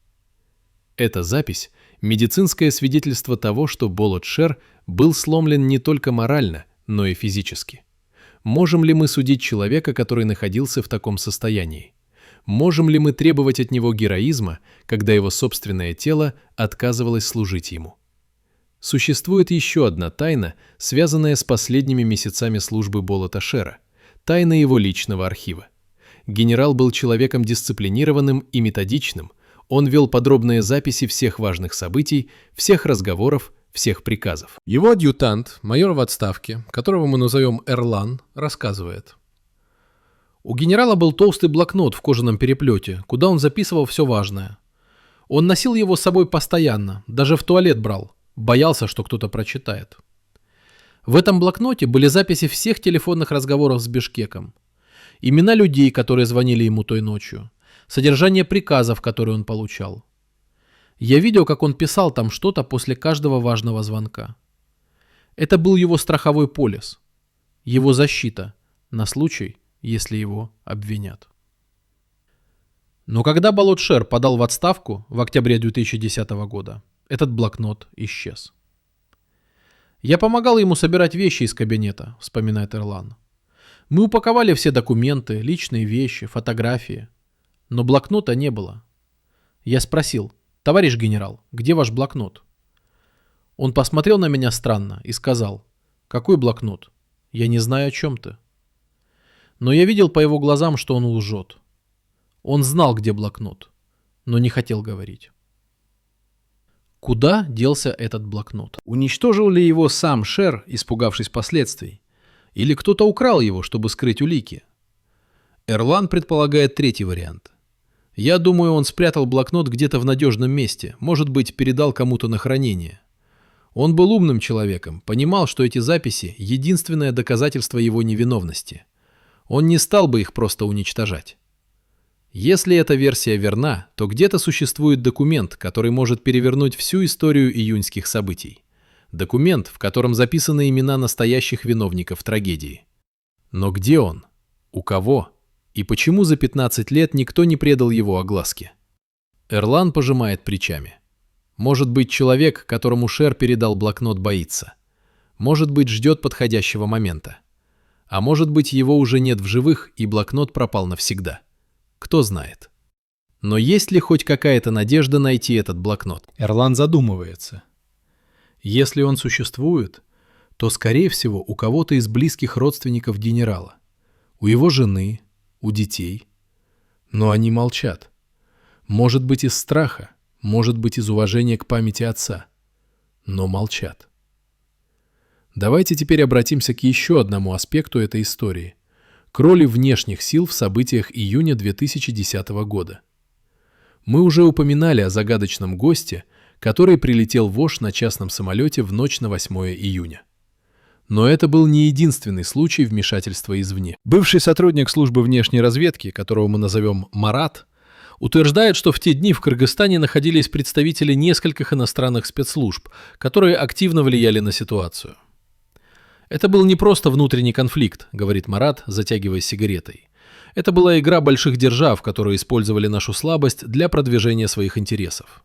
Эта запись – медицинское свидетельство того, что Болот Шер был сломлен не только морально, но и физически. Можем ли мы судить человека, который находился в таком состоянии? Можем ли мы требовать от него героизма, когда его собственное тело отказывалось служить ему? Существует еще одна тайна, связанная с последними месяцами службы Болота Шера – тайна его личного архива. Генерал был человеком дисциплинированным и методичным, он вел подробные записи всех важных событий, всех разговоров, всех приказов. Его адъютант, майор в отставке, которого мы назовем Эрлан, рассказывает. У генерала был толстый блокнот в кожаном переплете, куда он записывал все важное. Он носил его с собой постоянно, даже в туалет брал, боялся, что кто-то прочитает. В этом блокноте были записи всех телефонных разговоров с Бишкеком, имена людей, которые звонили ему той ночью, содержание приказов, которые он получал. Я видел, как он писал там что-то после каждого важного звонка. Это был его страховой полис, его защита на случай, если его обвинят. Но когда Болот Шер подал в отставку в октябре 2010 года, этот блокнот исчез. «Я помогал ему собирать вещи из кабинета», — вспоминает Эрлан. «Мы упаковали все документы, личные вещи, фотографии, но блокнота не было. Я спросил: «Товарищ генерал, где ваш блокнот?» Он посмотрел на меня странно и сказал: «Какой блокнот? Я не знаю, о чем ты». Но я видел по его глазам, что он лжет. Он знал, где блокнот, но не хотел говорить. Куда делся этот блокнот? Уничтожил ли его сам Шер, испугавшись последствий? Или кто-то украл его, чтобы скрыть улики? Эрлан предполагает третий вариант. Я думаю, он спрятал блокнот где-то в надежном месте, может быть, передал кому-то на хранение. Он был умным человеком, понимал, что эти записи – единственное доказательство его невиновности. Он не стал бы их просто уничтожать. Если эта версия верна, то где-то существует документ, который может перевернуть всю историю июньских событий. Документ, в котором записаны имена настоящих виновников трагедии. Но где он? У кого? И почему за 15 лет никто не предал его огласке? Эрлан пожимает плечами. Может быть, человек, которому Шер передал блокнот, боится. Может быть, ждет подходящего момента. А может быть, его уже нет в живых, и блокнот пропал навсегда. Кто знает. Но есть ли хоть какая-то надежда найти этот блокнот? Эрлан задумывается. Если он существует, то, скорее всего, у кого-то из близких родственников генерала. У его жены, у детей. Но они молчат. Может быть, из страха, может быть, из уважения к памяти отца. Но молчат. Давайте теперь обратимся к еще одному аспекту этой истории. К роли внешних сил в событиях июня 2010 года. Мы уже упоминали о загадочном госте, который прилетел в Ош на частном самолете в ночь на 8 июня. Но это был не единственный случай вмешательства извне. Бывший сотрудник службы внешней разведки, которого мы назовем Марат, утверждает, что в те дни в Кыргызстане находились представители нескольких иностранных спецслужб, которые активно влияли на ситуацию. «Это был не просто внутренний конфликт», — говорит Марат, затягиваясь сигаретой. «Это была игра больших держав, которые использовали нашу слабость для продвижения своих интересов.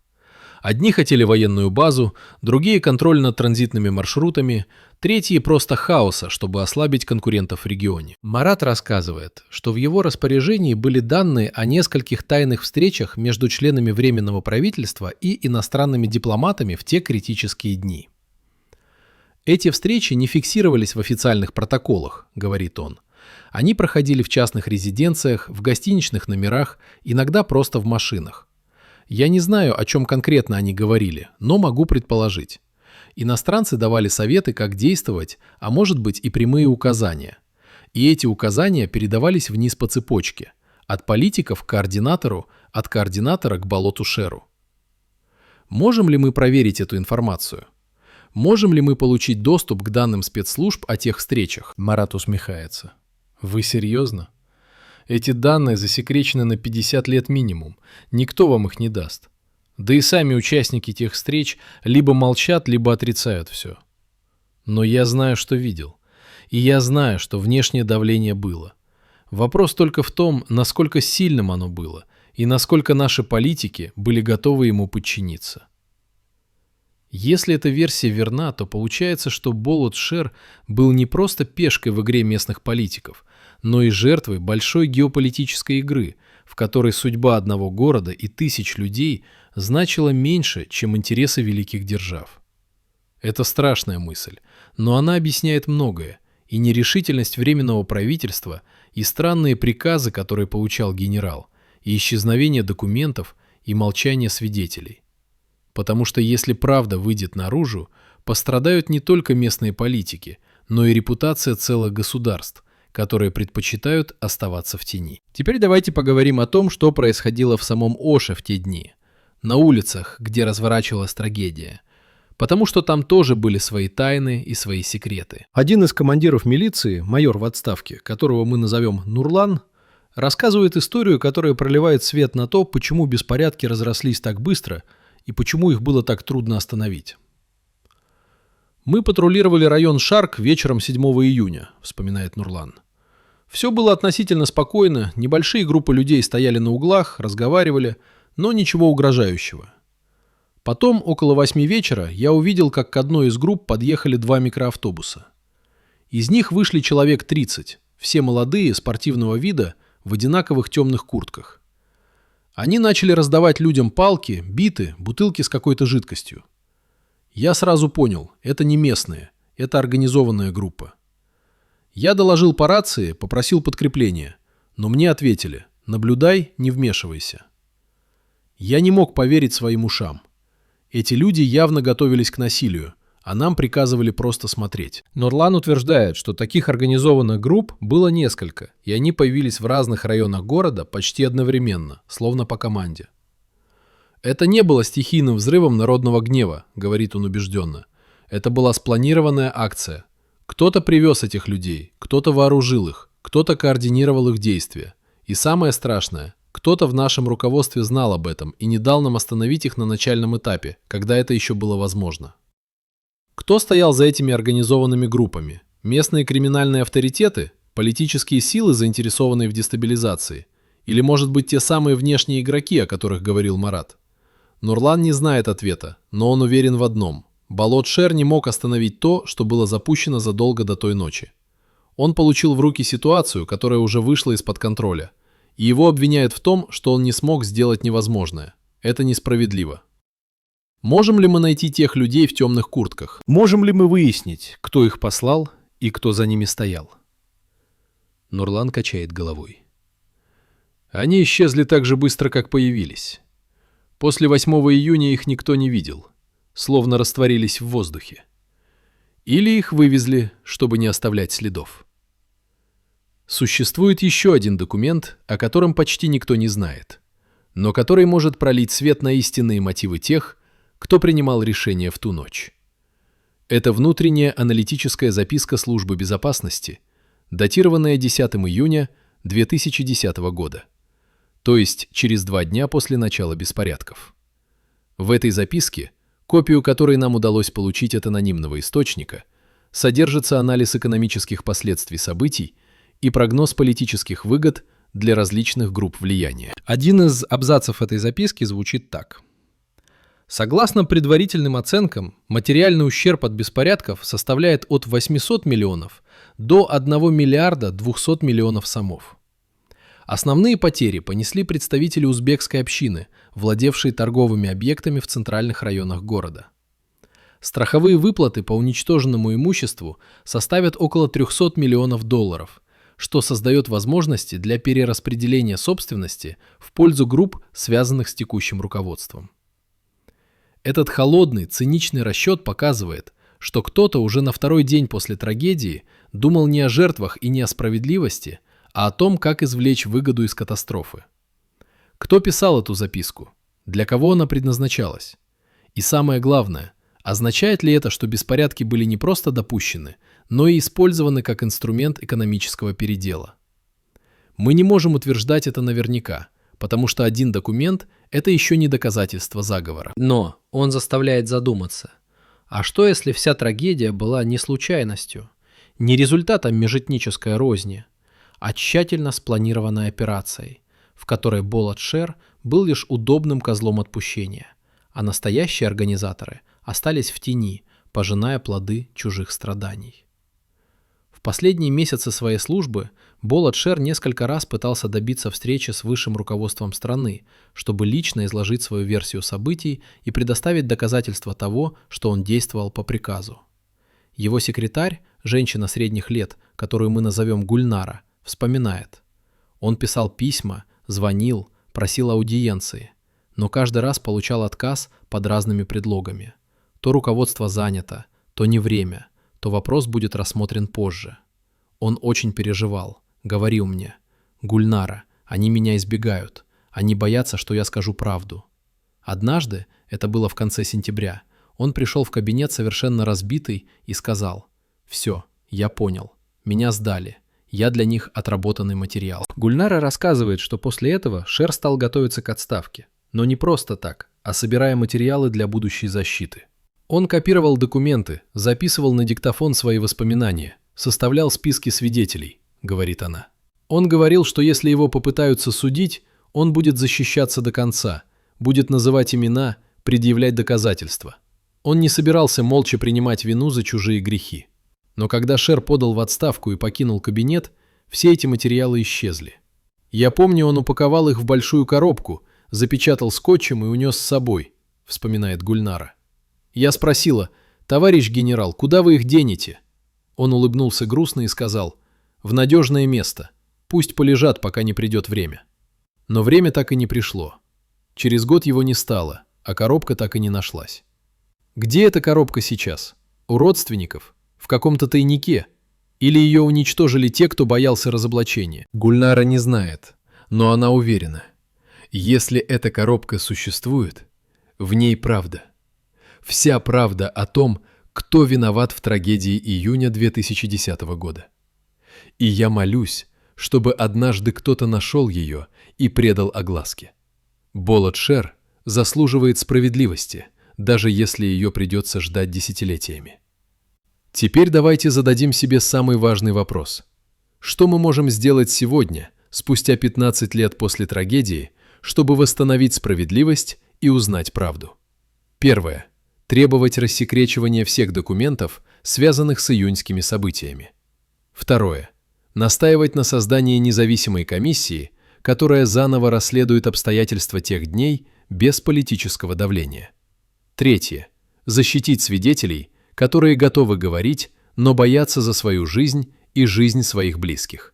Одни хотели военную базу, другие — контроль над транзитными маршрутами, третьи — просто хаоса, чтобы ослабить конкурентов в регионе». Марат рассказывает, что в его распоряжении были данные о нескольких тайных встречах между членами Временного правительства и иностранными дипломатами в те критические дни. «Эти встречи не фиксировались в официальных протоколах», — говорит он. Они проходили в частных резиденциях, в гостиничных номерах, иногда просто в машинах. Я не знаю, о чем конкретно они говорили, но могу предположить. Иностранцы давали советы, как действовать, а может быть и прямые указания. И эти указания передавались вниз по цепочке, от политиков к координатору, от координатора к болоту Шеру. Можем ли мы проверить эту информацию? Можем ли мы получить доступ к данным спецслужб о тех встречах? Марат усмехается. Вы серьезно? Эти данные засекречены на 50 лет минимум. Никто вам их не даст. Да и сами участники тех встреч либо молчат, либо отрицают все. Но я знаю, что видел. И я знаю, что внешнее давление было. Вопрос только в том, насколько сильным оно было, и насколько наши политики были готовы ему подчиниться. Если эта версия верна, то получается, что Болот Шер был не просто пешкой в игре местных политиков, но и жертвой большой геополитической игры, в которой судьба одного города и тысяч людей значила меньше, чем интересы великих держав. Это страшная мысль, но она объясняет многое, и нерешительность Временного правительства, и странные приказы, которые получал генерал, и исчезновение документов, и молчание свидетелей. Потому что если правда выйдет наружу, пострадают не только местные политики, но и репутация целых государств, которые предпочитают оставаться в тени. Теперь давайте поговорим о том, что происходило в самом Оше в те дни. На улицах, где разворачивалась трагедия. Потому что там тоже были свои тайны и свои секреты. Один из командиров милиции, майор в отставке, которого мы назовем Нурлан, рассказывает историю, которая проливает свет на то, почему беспорядки разрослись так быстро и почему их было так трудно остановить. «Мы патрулировали район Шарк вечером 7 июня», — вспоминает Нурлан. «Все было относительно спокойно, небольшие группы людей стояли на углах, разговаривали, но ничего угрожающего. Потом, около 8 вечера, я увидел, как к одной из групп подъехали 2 микроавтобуса. Из них вышли человек 30, все молодые, спортивного вида, в одинаковых темных куртках. Они начали раздавать людям палки, биты, бутылки с какой-то жидкостью. Я сразу понял, это не местные, это организованная группа. Я доложил по рации, попросил подкрепления, но мне ответили: наблюдай, не вмешивайся. Я не мог поверить своим ушам. Эти люди явно готовились к насилию, а нам приказывали просто смотреть. Нурлан утверждает, что таких организованных групп было несколько, и они появились в разных районах города почти одновременно, словно по команде. «Это не было стихийным взрывом народного гнева», — говорит он убежденно. «Это была спланированная акция. Кто-то привез этих людей, кто-то вооружил их, кто-то координировал их действия. И самое страшное, кто-то в нашем руководстве знал об этом и не дал нам остановить их на начальном этапе, когда это еще было возможно». Кто стоял за этими организованными группами? Местные криминальные авторитеты? Политические силы, заинтересованные в дестабилизации? Или, может быть, те самые внешние игроки, о которых говорил Марат? Нурлан не знает ответа, но он уверен в одном. Болот Шер не мог остановить то, что было запущено задолго до той ночи. Он получил в руки ситуацию, которая уже вышла из-под контроля. И его обвиняют в том, что он не смог сделать невозможное. Это несправедливо. Можем ли мы найти тех людей в темных куртках? Можем ли мы выяснить, кто их послал и кто за ними стоял? Нурлан качает головой. Они исчезли так же быстро, как появились. После 8 июня их никто не видел, словно растворились в воздухе. Или их вывезли, чтобы не оставлять следов. Существует еще один документ, о котором почти никто не знает, но который может пролить свет на истинные мотивы тех, кто принимал решение в ту ночь. Это внутренняя аналитическая записка Службы безопасности, датированная 10 июня 2010 года, то есть через 2 дня после начала беспорядков. В этой записке, копию которой нам удалось получить от анонимного источника, содержится анализ экономических последствий событий и прогноз политических выгод для различных групп влияния. Один из абзацев этой записки звучит так. Согласно предварительным оценкам, материальный ущерб от беспорядков составляет от 800 миллионов до 1 миллиарда 200 миллионов сомов. Основные потери понесли представители узбекской общины, владевшие торговыми объектами в центральных районах города. Страховые выплаты по уничтоженному имуществу составят около 300 миллионов долларов, что создает возможности для перераспределения собственности в пользу групп, связанных с текущим руководством. Этот холодный, циничный расчет показывает, что кто-то уже на второй день после трагедии думал не о жертвах и не о справедливости, а о том, как извлечь выгоду из катастрофы. Кто писал эту записку? Для кого она предназначалась? И самое главное, означает ли это, что беспорядки были не просто допущены, но и использованы как инструмент экономического передела? Мы не можем утверждать это наверняка, потому что один документ – это еще не доказательство заговора. Но он заставляет задуматься. А что, если вся трагедия была не случайностью, не результатом межэтнической розни, а тщательно спланированной операцией, в которой Болат-Шер был лишь удобным козлом отпущения, а настоящие организаторы остались в тени, пожиная плоды чужих страданий? В последние месяцы своей службы Болат-Шер несколько раз пытался добиться встречи с высшим руководством страны, чтобы лично изложить свою версию событий и предоставить доказательства того, что он действовал по приказу. Его секретарь, женщина средних лет, которую мы назовем Гульнара, вспоминает. Он писал письма, звонил, просил аудиенции, но каждый раз получал отказ под разными предлогами. То руководство занято, то не время, то вопрос будет рассмотрен позже. Он очень переживал, говорил мне: «Гульнара, они меня избегают, они боятся, что я скажу правду». Однажды, это было в конце сентября, он пришел в кабинет совершенно разбитый и сказал: «Все, я понял, меня сдали, я для них отработанный материал». Гульнара рассказывает, что после этого Шер стал готовиться к отставке, но не просто так, а собирая материалы для будущей защиты. Он копировал документы, записывал на диктофон свои воспоминания, составлял списки свидетелей, говорит она. Он говорил, что если его попытаются судить, он будет защищаться до конца, будет называть имена, предъявлять доказательства. Он не собирался молча принимать вину за чужие грехи. Но когда Шер подал в отставку и покинул кабинет, все эти материалы исчезли. Я помню, он упаковал их в большую коробку, запечатал скотчем и унес с собой, вспоминает Гульнара. Я спросила: «Товарищ генерал, куда вы их денете?» Он улыбнулся грустно и сказал: «В надежное место. Пусть полежат, пока не придет время». Но время так и не пришло. Через год его не стало, а коробка так и не нашлась. Где эта коробка сейчас? У родственников? В каком-то тайнике? Или ее уничтожили те, кто боялся разоблачения? Гульнара не знает, но она уверена. Если эта коробка существует, в ней правда. Вся правда о том, кто виноват в трагедии июня 2010 года. И я молюсь, чтобы однажды кто-то нашел ее и предал огласке. Болат-Шер заслуживает справедливости, даже если ее придется ждать десятилетиями. Теперь давайте зададим себе самый важный вопрос. Что мы можем сделать сегодня, спустя 15 лет после трагедии, чтобы восстановить справедливость и узнать правду? Первое. Требовать рассекречивания всех документов, связанных с июньскими событиями. Второе. Настаивать на создании независимой комиссии, которая заново расследует обстоятельства тех дней без политического давления. Третье. Защитить свидетелей, которые готовы говорить, но боятся за свою жизнь и жизнь своих близких.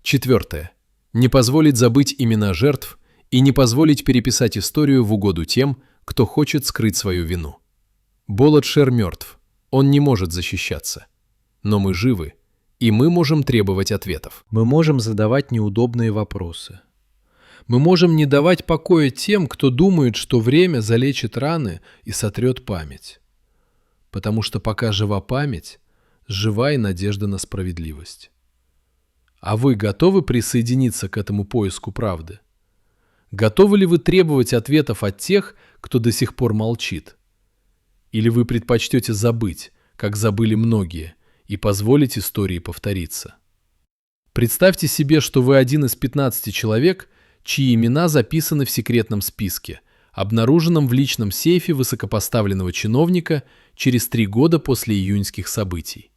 Четвертое. Не позволить забыть имена жертв и не позволить переписать историю в угоду тем, кто хочет скрыть свою вину. Болат-Шер мертв, он не может защищаться. Но мы живы, и мы можем требовать ответов. Мы можем задавать неудобные вопросы. Мы можем не давать покоя тем, кто думает, что время залечит раны и сотрет память. Потому что пока жива память, жива и надежда на справедливость. А вы готовы присоединиться к этому поиску правды? Готовы ли вы требовать ответов от тех, кто до сих пор молчит? Или вы предпочтете забыть, как забыли многие, и позволить истории повториться? Представьте себе, что вы один из 15 человек, чьи имена записаны в секретном списке, обнаруженном в личном сейфе высокопоставленного чиновника через 3 года после июньских событий.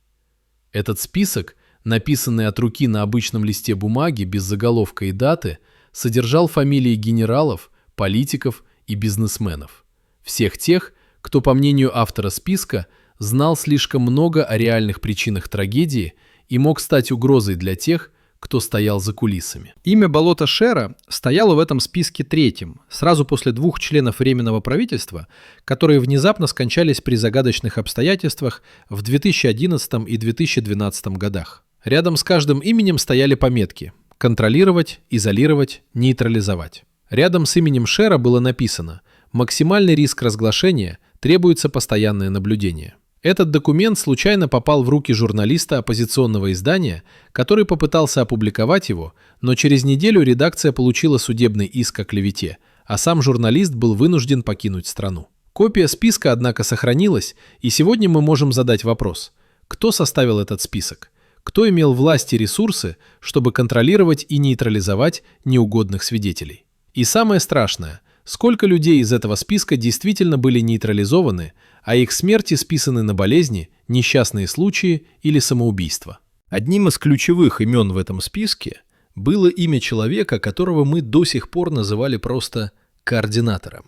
Этот список, написанный от руки на обычном листе бумаги без заголовка и даты, содержал фамилии генералов, политиков и бизнесменов. Всех тех, кто, по мнению автора списка, знал слишком много о реальных причинах трагедии и мог стать угрозой для тех, кто стоял за кулисами. Имя болота Шера стояло в этом списке третьим, сразу после 2 членов Временного правительства, которые внезапно скончались при загадочных обстоятельствах в 2011 и 2012 годах. Рядом с каждым именем стояли пометки «Контролировать», «Изолировать», «Нейтрализовать». Рядом с именем Шера было написано «Максимальный риск разглашения, требуется постоянное наблюдение». Этот документ случайно попал в руки журналиста оппозиционного издания, который попытался опубликовать его, но через неделю редакция получила судебный иск о клевете, а сам журналист был вынужден покинуть страну. Копия списка, однако, сохранилась, и сегодня мы можем задать вопрос: кто составил этот список? Кто имел власть и ресурсы, чтобы контролировать и нейтрализовать неугодных свидетелей? И самое страшное, сколько людей из этого списка действительно были нейтрализованы, а их смерти списаны на болезни, несчастные случаи или самоубийства. Одним из ключевых имен в этом списке было имя человека, которого мы до сих пор называли просто координатором.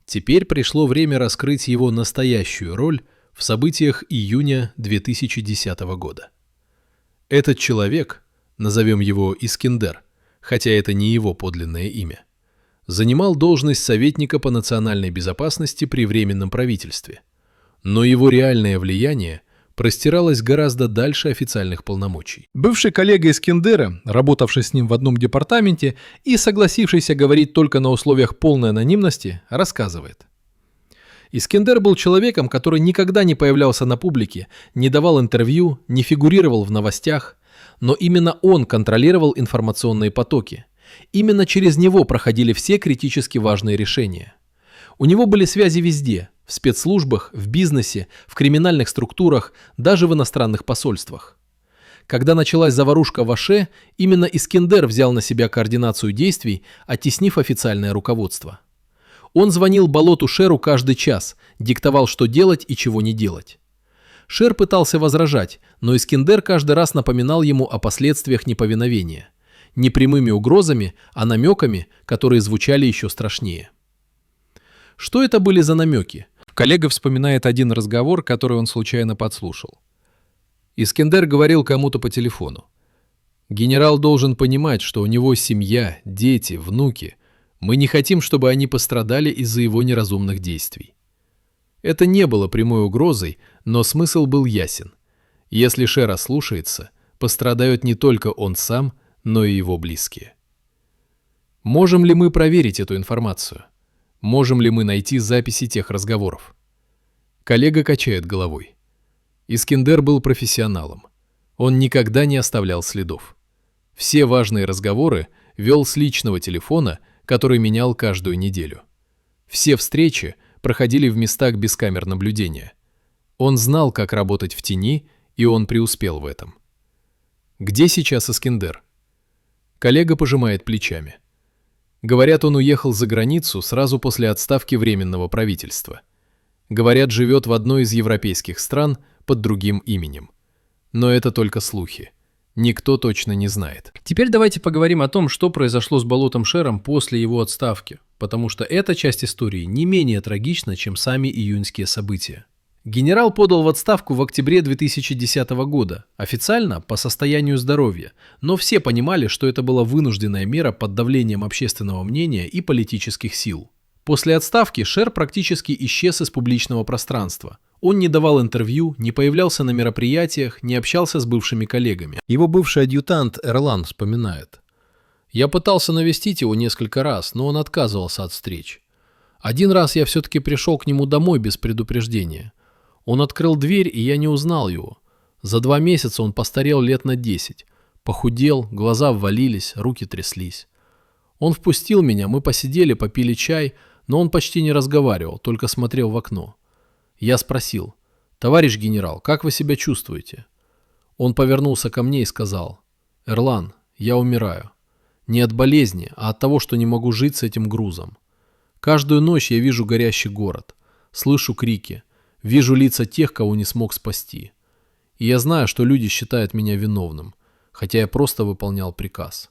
Теперь пришло время раскрыть его настоящую роль в событиях июня 2010 года. Этот человек, назовем его Искендер, хотя это не его подлинное имя, занимал должность советника по национальной безопасности при Временном правительстве, но его реальное влияние простиралось гораздо дальше официальных полномочий. Бывший коллега Искендера, работавший с ним в одном департаменте и согласившийся говорить только на условиях полной анонимности, рассказывает. Искендер был человеком, который никогда не появлялся на публике, не давал интервью, не фигурировал в новостях, но именно он контролировал информационные потоки. Именно через него проходили все критически важные решения. У него были связи везде – в спецслужбах, в бизнесе, в криминальных структурах, даже в иностранных посольствах. Когда началась заварушка в Аше, именно Искендер взял на себя координацию действий, оттеснив официальное руководство. Он звонил болоту Шеру каждый час, диктовал, что делать и чего не делать. Шер пытался возражать, но Искендер каждый раз напоминал ему о последствиях неповиновения. Не прямыми угрозами, а намеками, которые звучали еще страшнее. Что это были за намеки? Коллега вспоминает один разговор, который он случайно подслушал. Искендер говорил кому-то по телефону: «Генерал должен понимать, что у него семья, дети, внуки. Мы не хотим, чтобы они пострадали из-за его неразумных действий». Это не было прямой угрозой, но смысл был ясен. Если Шер ослушается, пострадает не только он сам, но и его близкие. Можем ли мы проверить эту информацию? Можем ли мы найти записи тех разговоров? Коллега качает головой. Искендер был профессионалом. Он никогда не оставлял следов. Все важные разговоры вел с личного телефона, который менял каждую неделю. Все встречи проходили в местах без камер наблюдения. Он знал, как работать в тени, и он преуспел в этом. Где сейчас Искендер? Коллега пожимает плечами. Говорят, он уехал за границу сразу после отставки Временного правительства. Говорят, живет в одной из европейских стран под другим именем. Но это только слухи. Никто точно не знает. Теперь давайте поговорим о том, что произошло с болотом Шером после его отставки, потому что эта часть истории не менее трагична, чем сами июньские события. Генерал подал в отставку в октябре 2010 года, официально по состоянию здоровья, но все понимали, что это была вынужденная мера под давлением общественного мнения и политических сил. После отставки Шер практически исчез из публичного пространства. Он не давал интервью, не появлялся на мероприятиях, не общался с бывшими коллегами. Его бывший адъютант Эрлан вспоминает. «Я пытался навестить его несколько раз, но он отказывался от встреч. Один раз я все-таки пришел к нему домой без предупреждения. Он открыл дверь, и я не узнал его. За 2 месяца он постарел лет на 10. Похудел, глаза ввалились, руки тряслись. Он впустил меня, мы посидели, попили чай, но он почти не разговаривал, только смотрел в окно. Я спросил: «Товарищ генерал, как вы себя чувствуете?» Он повернулся ко мне и сказал: «Эрлан, я умираю. Не от болезни, а от того, что не могу жить с этим грузом. Каждую ночь я вижу горящий город, слышу крики, вижу лица тех, кого не смог спасти. И я знаю, что люди считают меня виновным, хотя я просто выполнял приказ».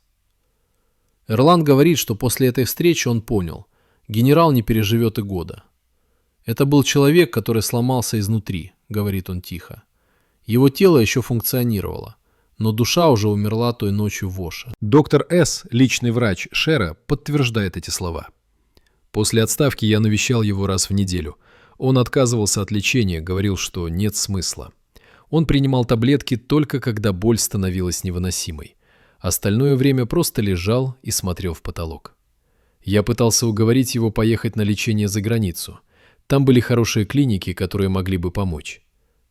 Эрлан говорит, что после этой встречи он понял: генерал не переживет и года. «Это был человек, который сломался изнутри», — говорит он тихо. «Его тело еще функционировало, но душа уже умерла той ночью в Оше. Доктор С., личный врач Шера, подтверждает эти слова. После отставки я навещал его раз в неделю. Он отказывался от лечения, говорил, что нет смысла. Он принимал таблетки только когда боль становилась невыносимой. Остальное время просто лежал и смотрел в потолок. Я пытался уговорить его поехать на лечение за границу. Там были хорошие клиники, которые могли бы помочь.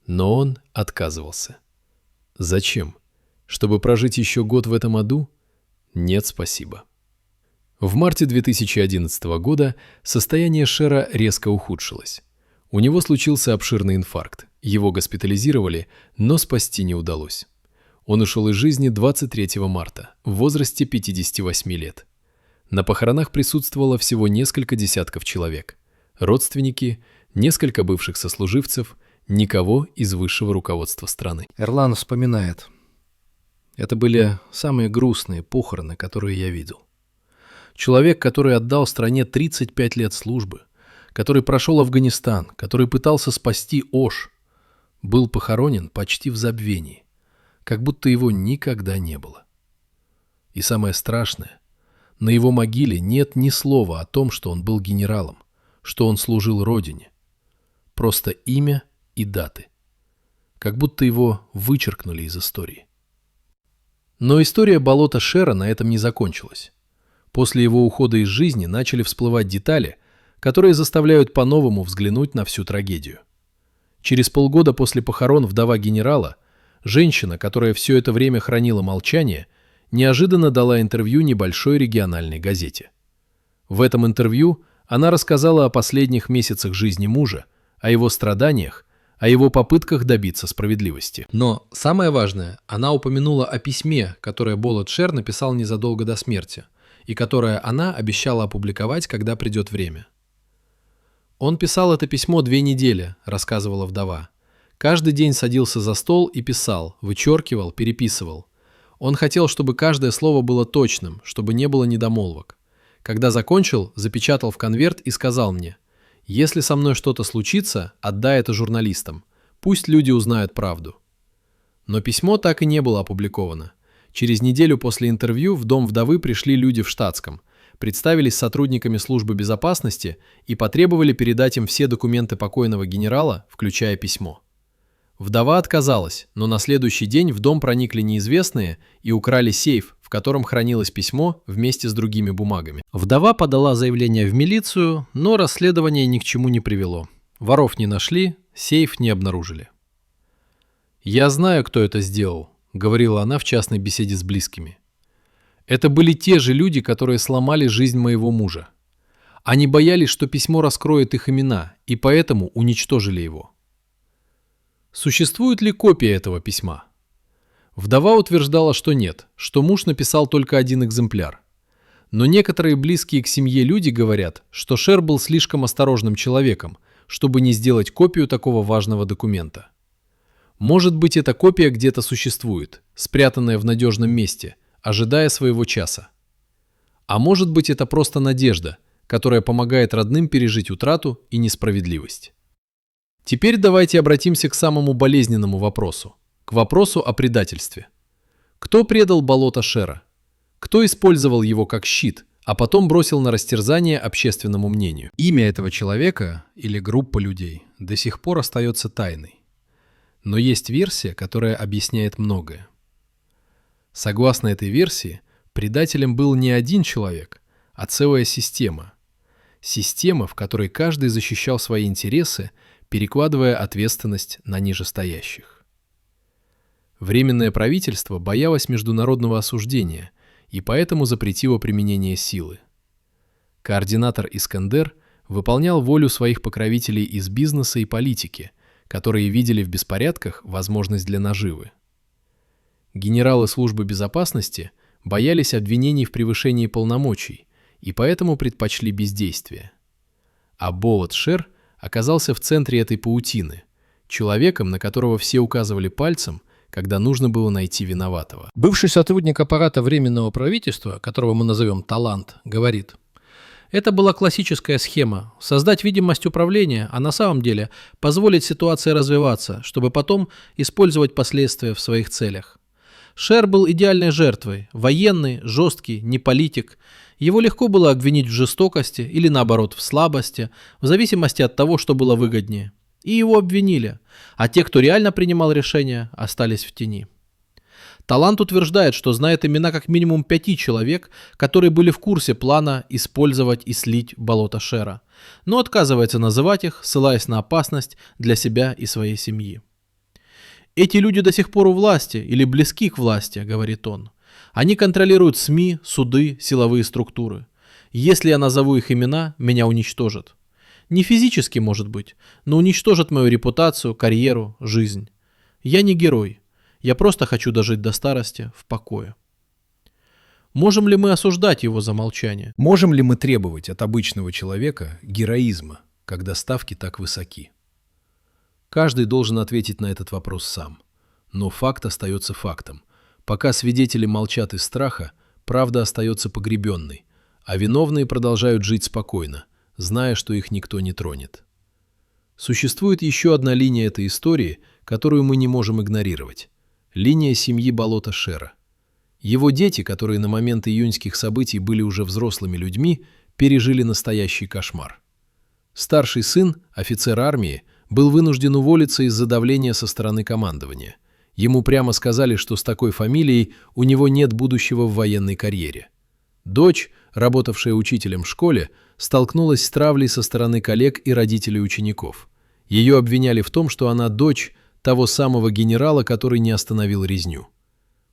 Но он отказывался. Зачем? Чтобы прожить еще год в этом аду? Нет, спасибо. В марте 2011 года состояние Шера резко ухудшилось. У него случился обширный инфаркт. Его госпитализировали, но спасти не удалось. Он ушел из жизни 23 марта в возрасте 58 лет. На похоронах присутствовало всего несколько десятков человек. Родственники, несколько бывших сослуживцев, никого из высшего руководства страны. Эрлан вспоминает. Это были самые грустные похороны, которые я видел. Человек, который отдал стране 35 лет службы, который прошел Афганистан, который пытался спасти Ош, был похоронен почти в забвении, как будто его никогда не было. И самое страшное, на его могиле нет ни слова о том, что он был генералом, что он служил Родине. Просто имя и даты. Как будто его вычеркнули из истории. Но история болота Шера на этом не закончилась. После его ухода из жизни начали всплывать детали, которые заставляют по-новому взглянуть на всю трагедию. Через полгода после похорон вдова генерала, женщина, которая все это время хранила молчание, неожиданно дала интервью небольшой региональной газете. В этом интервью она рассказала о последних месяцах жизни мужа, о его страданиях, о его попытках добиться справедливости. Но самое важное, она упомянула о письме, которое Болот Шер написал незадолго до смерти, и которое она обещала опубликовать, когда придет время. «Он писал это письмо 2 недели», — рассказывала вдова. «Каждый день садился за стол и писал, вычеркивал, переписывал. Он хотел, чтобы каждое слово было точным, чтобы не было недомолвок. Когда закончил, запечатал в конверт и сказал мне: «Если со мной что-то случится, отдай это журналистам. Пусть люди узнают правду». Но письмо так и не было опубликовано. Через неделю после интервью в дом вдовы пришли люди в штатском, представились сотрудниками службы безопасности и потребовали передать им все документы покойного генерала, включая письмо. Вдова отказалась, но на следующий день в дом проникли неизвестные и украли сейф, в котором хранилось письмо вместе с другими бумагами. Вдова подала заявление в милицию, но расследование ни к чему не привело. Воров не нашли, сейф не обнаружили. «Я знаю, кто это сделал», — говорила она в частной беседе с близкими. «Это были те же люди, которые сломали жизнь моего мужа. Они боялись, что письмо раскроет их имена, и поэтому уничтожили его». Существует ли копия этого письма? Вдова утверждала, что нет, что муж написал только 1 экземпляр. Но некоторые близкие к семье люди говорят, что Шер был слишком осторожным человеком, чтобы не сделать копию такого важного документа. Может быть, эта копия где-то существует, спрятанная в надежном месте, ожидая своего часа. А может быть, это просто надежда, которая помогает родным пережить утрату и несправедливость. Теперь давайте обратимся к самому болезненному вопросу, к вопросу о предательстве. Кто предал болото Шера? Кто использовал его как щит, а потом бросил на растерзание общественному мнению? Имя этого человека или группа людей до сих пор остается тайной. Но есть версия, которая объясняет многое. Согласно этой версии, предателем был не один человек, а целая система. Система, в которой каждый защищал свои интересы, перекладывая ответственность на нижестоящих. Временное правительство боялось международного осуждения и поэтому запретило применение силы. Координатор Искандер выполнял волю своих покровителей из бизнеса и политики, которые видели в беспорядках возможность для наживы. Генералы службы безопасности боялись обвинений в превышении полномочий и поэтому предпочли бездействие. А Болот Шер оказался в центре этой паутины, человеком, на которого все указывали пальцем, когда нужно было найти виноватого. Бывший сотрудник аппарата Временного правительства, которого мы назовем Талант, говорит: «Это была классическая схема – создать видимость управления, а на самом деле позволить ситуации развиваться, чтобы потом использовать последствия в своих целях. Шер был идеальной жертвой, военный, жесткий, не политик. Его легко было обвинить в жестокости или наоборот в слабости, в зависимости от того, что было выгоднее. И его обвинили, а те, кто реально принимал решения, остались в тени. Талант утверждает, что знает имена как минимум 5 человек, которые были в курсе плана использовать и слить болото Шера, но отказывается называть их, ссылаясь на опасность для себя и своей семьи. «Эти люди до сих пор у власти или близки к власти», — говорит он. «Они контролируют СМИ, суды, силовые структуры. Если я назову их имена, меня уничтожат. Не физически, может быть, но уничтожат мою репутацию, карьеру, жизнь. Я не герой. Я просто хочу дожить до старости в покое». Можем ли мы осуждать его за молчание? Можем ли мы требовать от обычного человека героизма, когда ставки так высоки? Каждый должен ответить на этот вопрос сам. Но факт остается фактом. Пока свидетели молчат из страха, правда остается погребенной, а виновные продолжают жить спокойно, зная, что их никто не тронет. Существует еще одна линия этой истории, которую мы не можем игнорировать. Линия семьи болота Шера. Его дети, которые на момент июньских событий были уже взрослыми людьми, пережили настоящий кошмар. Старший сын, офицер армии, был вынужден уволиться из-за давления со стороны командования. Ему прямо сказали, что с такой фамилией у него нет будущего в военной карьере. Дочь, работавшая учителем в школе, столкнулась с травлей со стороны коллег и родителей учеников. Ее обвиняли в том, что она дочь того самого генерала, который не остановил резню.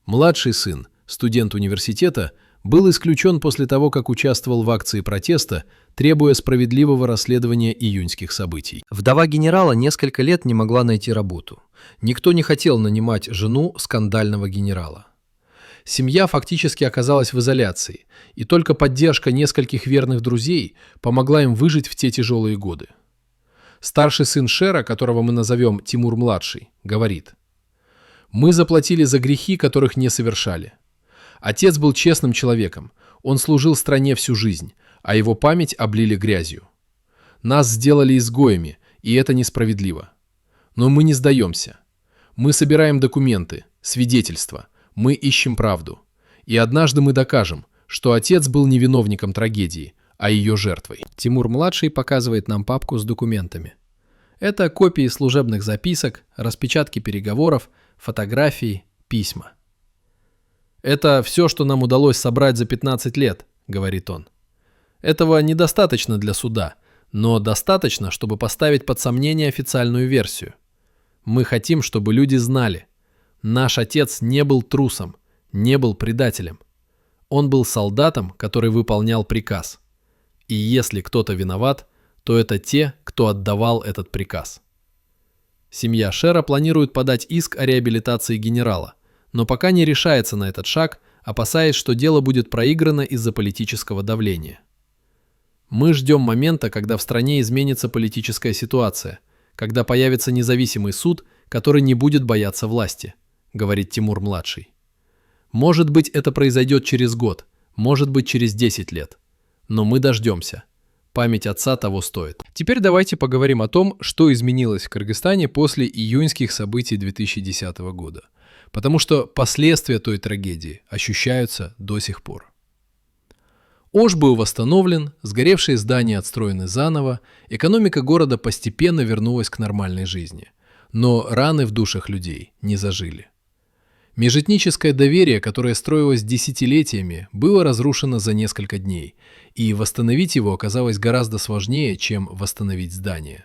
Младший сын, студент университета, был исключен после того, как участвовал в акции протеста, требуя справедливого расследования июньских событий. Вдова генерала несколько лет не могла найти работу. Никто не хотел нанимать жену скандального генерала. Семья фактически оказалась в изоляции, и только поддержка нескольких верных друзей помогла им выжить в те тяжелые годы. Старший сын Шера, которого мы назовем Тимур-младший, говорит: «Мы заплатили за грехи, которых не совершали. Отец был честным человеком, он служил стране всю жизнь, а его память облили грязью. Нас сделали изгоями, и это несправедливо. Но мы не сдаемся. Мы собираем документы, свидетельства, мы ищем правду. И однажды мы докажем, что отец был не виновником трагедии, а ее жертвой». Тимур-младший показывает нам папку с документами. Это копии служебных записок, распечатки переговоров, фотографии, письма. «Это все, что нам удалось собрать за 15 лет», — говорит он. «Этого недостаточно для суда, но достаточно, чтобы поставить под сомнение официальную версию. Мы хотим, чтобы люди знали. Наш отец не был трусом, не был предателем. Он был солдатом, который выполнял приказ. И если кто-то виноват, то это те, кто отдавал этот приказ». Семья Шера планирует подать иск о реабилитации генерала, но пока не решается на этот шаг, опасаясь, что дело будет проиграно из-за политического давления. «Мы ждем момента, когда в стране изменится политическая ситуация, когда появится независимый суд, который не будет бояться власти», — говорит Тимур-младший. «Может быть, это произойдет через год, может быть, через 10 лет. Но мы дождемся. Память отца того стоит». Теперь давайте поговорим о том, что изменилось в Кыргызстане после июньских событий 2010 года. Потому что последствия той трагедии ощущаются до сих пор. Ош был восстановлен, сгоревшие здания отстроены заново, экономика города постепенно вернулась к нормальной жизни. Но раны в душах людей не зажили. Межэтническое доверие, которое строилось десятилетиями, было разрушено за несколько дней, и восстановить его оказалось гораздо сложнее, чем восстановить здание.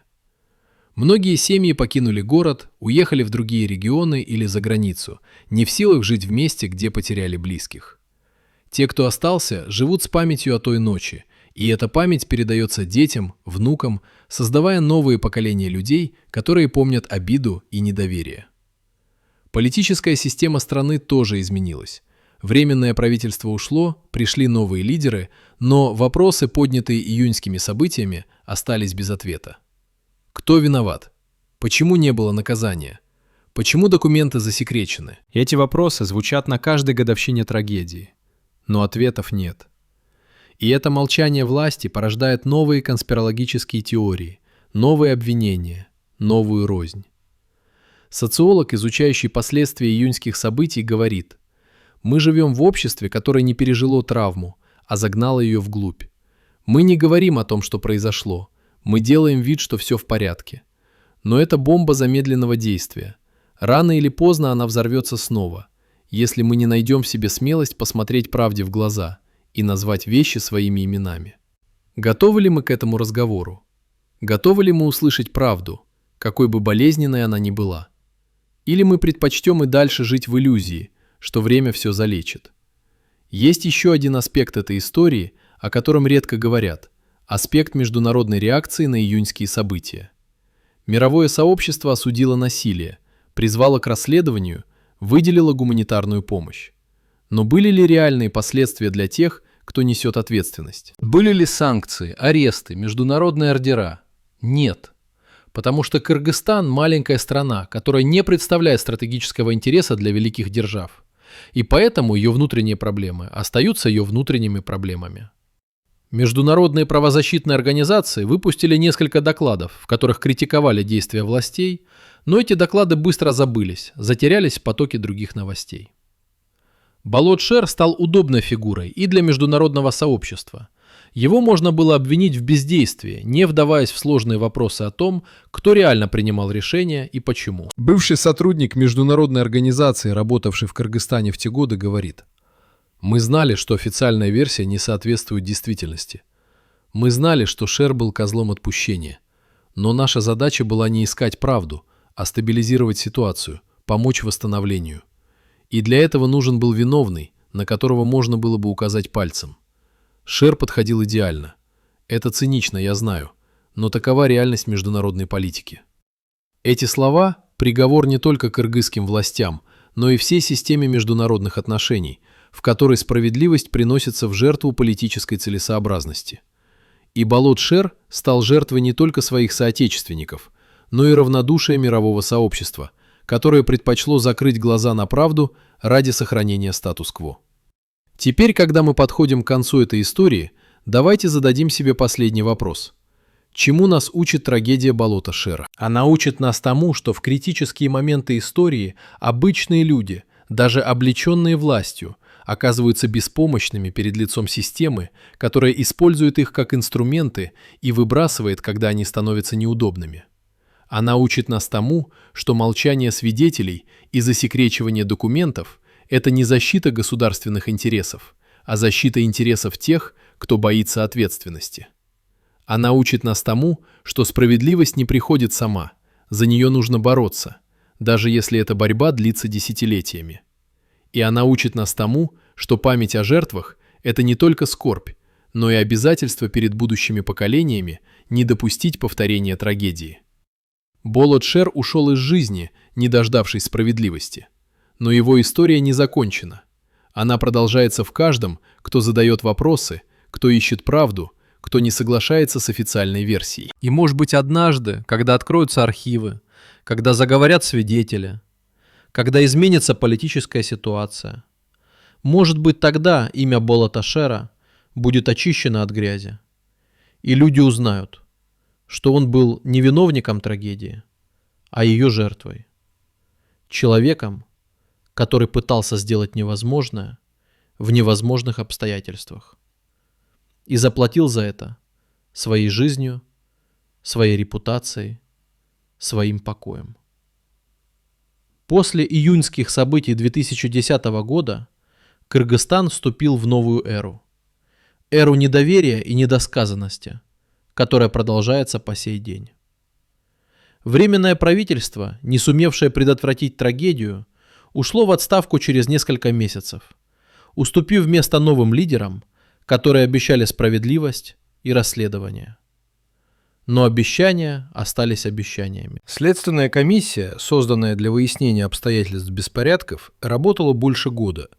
Многие семьи покинули город, уехали в другие регионы или за границу, не в силах жить в месте, где потеряли близких. Те, кто остался, живут с памятью о той ночи, и эта память передается детям, внукам, создавая новые поколения людей, которые помнят обиду и недоверие. Политическая система страны тоже изменилась. Временное правительство ушло, пришли новые лидеры, но вопросы, поднятые июньскими событиями, остались без ответа. Кто виноват? Почему не было наказания? Почему документы засекречены? Эти вопросы звучат на каждой годовщине трагедии, но ответов нет. И это молчание власти порождает новые конспирологические теории, новые обвинения, новую рознь. Социолог, изучающий последствия июньских событий, говорит: Мы живем в обществе, которое не пережило травму, а загнало ее вглубь. Мы не говорим о том, что произошло. Мы делаем вид, что все в порядке. Но это бомба замедленного действия. Рано или поздно она взорвется снова, если мы не найдем в себе смелость посмотреть правде в глаза и назвать вещи своими именами. Готовы ли мы к этому разговору? Готовы ли мы услышать правду, какой бы болезненной она ни была? Или мы предпочтем и дальше жить в иллюзии, что время все залечит? Есть еще один аспект этой истории, о котором редко говорят – аспект международной реакции на июньские события. Мировое сообщество осудило насилие, призвало к расследованию, выделило гуманитарную помощь. Но были ли реальные последствия для тех, кто несет ответственность? Были ли санкции, аресты, международные ордера? Нет. Потому что Кыргызстан – маленькая страна, которая не представляет стратегического интереса для великих держав. И поэтому ее внутренние проблемы остаются ее внутренними проблемами. Международные правозащитные организации выпустили несколько докладов, в которых критиковали действия властей, но эти доклады быстро забылись, затерялись в потоке других новостей. Балот Шер стал удобной фигурой и для международного сообщества. Его можно было обвинить в бездействии, не вдаваясь в сложные вопросы о том, кто реально принимал решения и почему. Бывший сотрудник международной организации, работавший в Кыргызстане в те годы, говорит: «Мы знали, что официальная версия не соответствует действительности. Мы знали, что Шер был козлом отпущения. Но наша задача была не искать правду, а стабилизировать ситуацию, помочь восстановлению. И для этого нужен был виновный, на которого можно было бы указать пальцем. Шер подходил идеально. Это цинично, я знаю, но такова реальность международной политики». Эти слова – приговор не только кыргызским властям, но и всей системе международных отношений, в которой справедливость приносится в жертву политической целесообразности. И Балот Шер стал жертвой не только своих соотечественников, но и равнодушия мирового сообщества, которое предпочло закрыть глаза на правду ради сохранения статус-кво. Теперь, когда мы подходим к концу этой истории, давайте зададим себе последний вопрос. Чему нас учит трагедия Балота Шера? Она учит нас тому, что в критические моменты истории обычные люди, даже облеченные властью, оказываются беспомощными перед лицом системы, которая использует их как инструменты и выбрасывает, когда они становятся неудобными. Она учит нас тому, что молчание свидетелей и засекречивание документов – это не защита государственных интересов, а защита интересов тех, кто боится ответственности. Она учит нас тому, что справедливость не приходит сама, за нее нужно бороться, даже если эта борьба длится десятилетиями. И она учит нас тому, что память о жертвах – это не только скорбь, но и обязательство перед будущими поколениями не допустить повторения трагедии. Балот Шер ушел из жизни, не дождавшись справедливости. Но его история не закончена. Она продолжается в каждом, кто задает вопросы, кто ищет правду, кто не соглашается с официальной версией. И может быть однажды, когда откроются архивы, когда заговорят свидетели, когда изменится политическая ситуация, может быть тогда имя Балота Шера будет очищено от грязи. И люди узнают, что он был не виновником трагедии, а ее жертвой. Человеком, который пытался сделать невозможное в невозможных обстоятельствах. И заплатил за это своей жизнью, своей репутацией, своим покоем. После июньских событий 2010 года Кыргызстан вступил в новую эру. Эру недоверия и недосказанности, которая продолжается по сей день. Временное правительство, не сумевшее предотвратить трагедию, ушло в отставку через несколько месяцев, уступив место новым лидерам, которые обещали справедливость и расследование. Но обещания остались обещаниями. Следственная комиссия, созданная для выяснения обстоятельств беспорядков, работала больше года,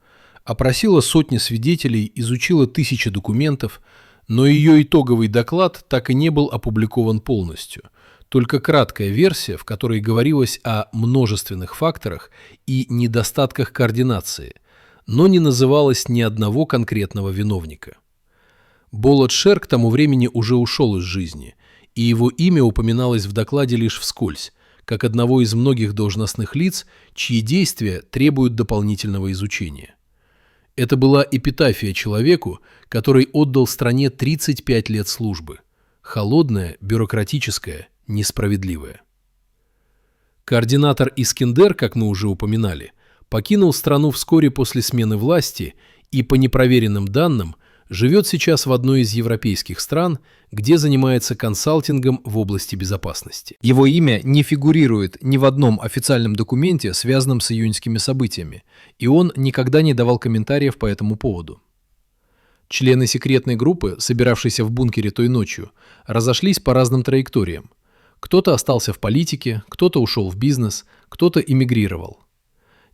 опросила сотни свидетелей, изучила тысячи документов, но ее итоговый доклад так и не был опубликован полностью. Только краткая версия, в которой говорилось о множественных факторах и недостатках координации, но не называлось ни одного конкретного виновника. Балот Шер к тому времени уже ушел из жизни, и его имя упоминалось в докладе лишь вскользь, как одного из многих должностных лиц, чьи действия требуют дополнительного изучения. Это была эпитафия человеку, который отдал стране 35 лет службы. Холодная, бюрократическая, несправедливая. Координатор Искендер, как мы уже упоминали, покинул страну вскоре после смены власти и, по непроверенным данным, живет сейчас в одной из европейских стран, где занимается консалтингом в области безопасности. Его имя не фигурирует ни в одном официальном документе, связанном с июньскими событиями, и он никогда не давал комментариев по этому поводу. Члены секретной группы, собиравшиеся в бункере той ночью, разошлись по разным траекториям. Кто-то остался в политике, кто-то ушел в бизнес, кто-то эмигрировал.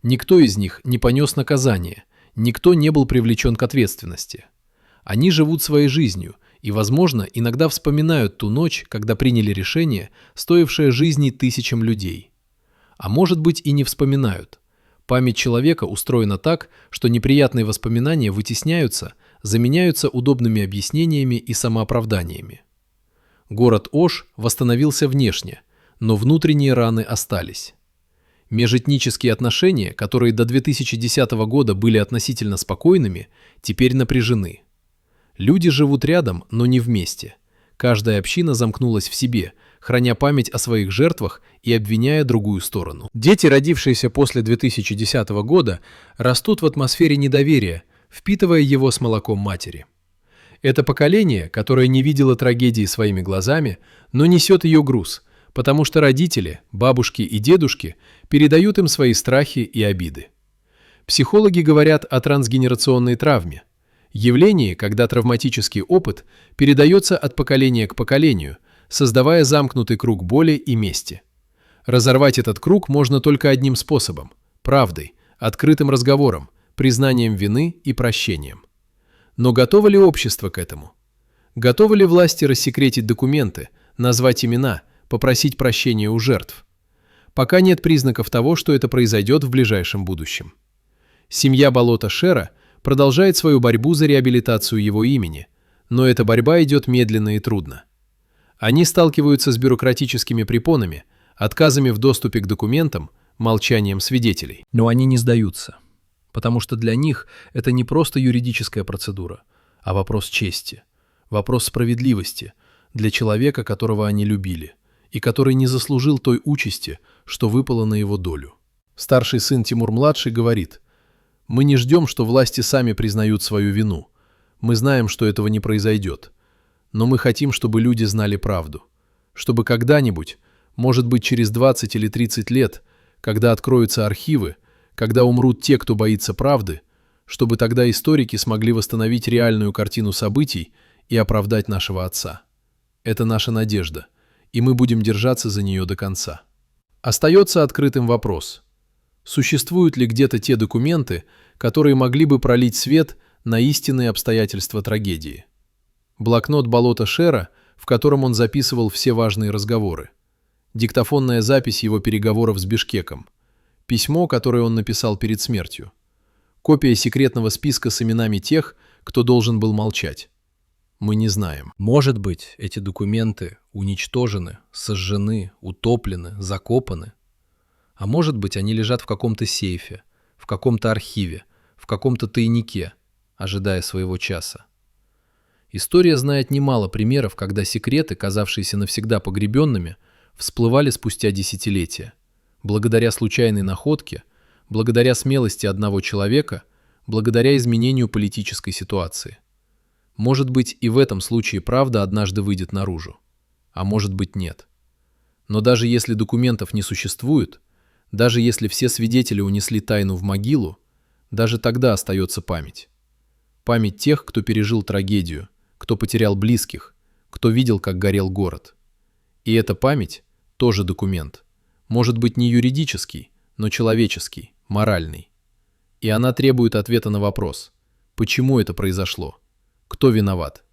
Никто из них не понес наказание, никто не был привлечен к ответственности. Они живут своей жизнью и, возможно, иногда вспоминают ту ночь, когда приняли решение, стоившее жизни тысячам людей. А может быть, и не вспоминают. Память человека устроена так, что неприятные воспоминания вытесняются, заменяются удобными объяснениями и самооправданиями. Город Ош восстановился внешне, но внутренние раны остались. Межэтнические отношения, которые до 2010 года были относительно спокойными, теперь напряжены. Люди живут рядом, но не вместе. Каждая община замкнулась в себе, храня память о своих жертвах и обвиняя другую сторону. Дети, родившиеся после 2010 года, растут в атмосфере недоверия, впитывая его с молоком матери. Это поколение, которое не видело трагедии своими глазами, но несет ее груз, потому что родители, бабушки и дедушки передают им свои страхи и обиды. Психологи говорят о трансгенерационной травме. Явление, когда травматический опыт передается от поколения к поколению, создавая замкнутый круг боли и мести. Разорвать этот круг можно только одним способом – правдой, открытым разговором, признанием вины и прощением. Но готово ли общество к этому? Готовы ли власти рассекретить документы, назвать имена, попросить прощения у жертв? Пока нет признаков того, что это произойдет в ближайшем будущем. Семья Болота Шера продолжает свою борьбу за реабилитацию его имени, но эта борьба идет медленно и трудно. Они сталкиваются с бюрократическими препонами, отказами в доступе к документам, молчанием свидетелей. Но они не сдаются, потому что для них это не просто юридическая процедура, а вопрос чести, вопрос справедливости для человека, которого они любили, и который не заслужил той участи, что выпало на его долю. Старший сын Тимур-младший говорит: «Мы не ждем, что власти сами признают свою вину. Мы знаем, что этого не произойдет. Но мы хотим, чтобы люди знали правду. Чтобы когда-нибудь, может быть через 20 или 30 лет, когда откроются архивы, когда умрут те, кто боится правды, чтобы тогда историки смогли восстановить реальную картину событий и оправдать нашего отца. Это наша надежда, и мы будем держаться за нее до конца». Остается открытым вопрос: существуют ли где-то те документы, которые могли бы пролить свет на истинные обстоятельства трагедии? Блокнот Болота Шера, в котором он записывал все важные разговоры. Диктофонная запись его переговоров с Бишкеком. Письмо, которое он написал перед смертью. Копия секретного списка с именами тех, кто должен был молчать. Мы не знаем. Может быть, эти документы уничтожены, сожжены, утоплены, закопаны. А может быть, они лежат в каком-то сейфе, в каком-то архиве, в каком-то тайнике, ожидая своего часа. История знает немало примеров, когда секреты, казавшиеся навсегда погребенными, всплывали спустя десятилетия. Благодаря случайной находке, благодаря смелости одного человека, благодаря изменению политической ситуации. Может быть, и в этом случае правда однажды выйдет наружу. А может быть, нет. Но даже если документов не существует, даже если все свидетели унесли тайну в могилу, даже тогда остается память. Память тех, кто пережил трагедию, кто потерял близких, кто видел, как горел город. И эта память тоже документ. Может быть, не юридический, но человеческий, моральный. И она требует ответа на вопрос: почему это произошло? Кто виноват?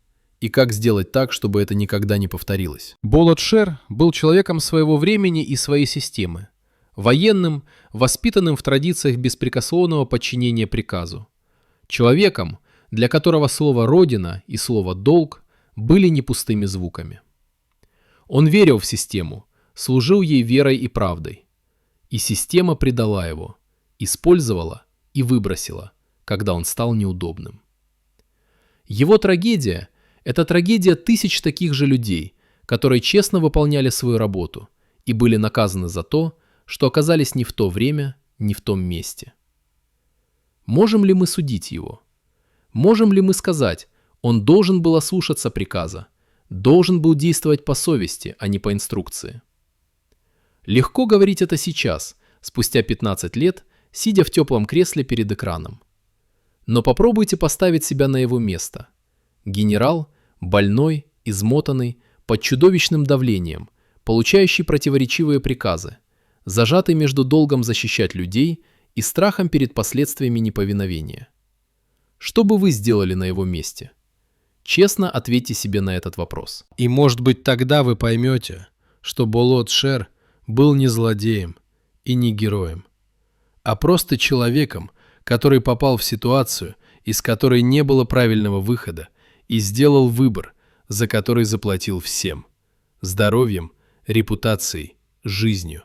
И как сделать так, чтобы это никогда не повторилось? Болот Шер был человеком своего времени и своей системы. Военным, воспитанным в традициях беспрекословного подчинения приказу. Человеком, для которого слово «родина» и слово «долг» были не пустыми звуками. Он верил в систему, служил ей верой и правдой. И система предала его, использовала и выбросила, когда он стал неудобным. Его трагедия – это трагедия тысяч таких же людей, которые честно выполняли свою работу и были наказаны за то, что оказались не в то время, не в том месте. Можем ли мы судить его? Можем ли мы сказать, он должен был ослушаться приказа, должен был действовать по совести, а не по инструкции? Легко говорить это сейчас, спустя 15 лет, сидя в теплом кресле перед экраном. Но попробуйте поставить себя на его место. Генерал, больной, измотанный, под чудовищным давлением, получающий противоречивые приказы, зажатый между долгом защищать людей и страхом перед последствиями неповиновения. Что бы вы сделали на его месте? Честно ответьте себе на этот вопрос. И может быть тогда вы поймете, что Болот Шер был не злодеем и не героем, а просто человеком, который попал в ситуацию, из которой не было правильного выхода, и сделал выбор, за который заплатил всем – здоровьем, репутацией, жизнью.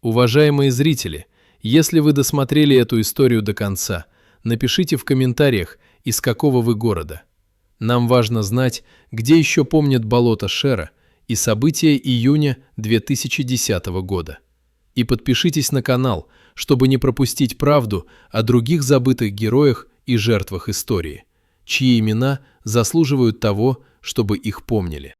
Уважаемые зрители, если вы досмотрели эту историю до конца, напишите в комментариях, из какого вы города. Нам важно знать, где еще помнят болото Шера и события июня 2010 года. И подпишитесь на канал, чтобы не пропустить правду о других забытых героях и жертвах истории, чьи имена заслуживают того, чтобы их помнили.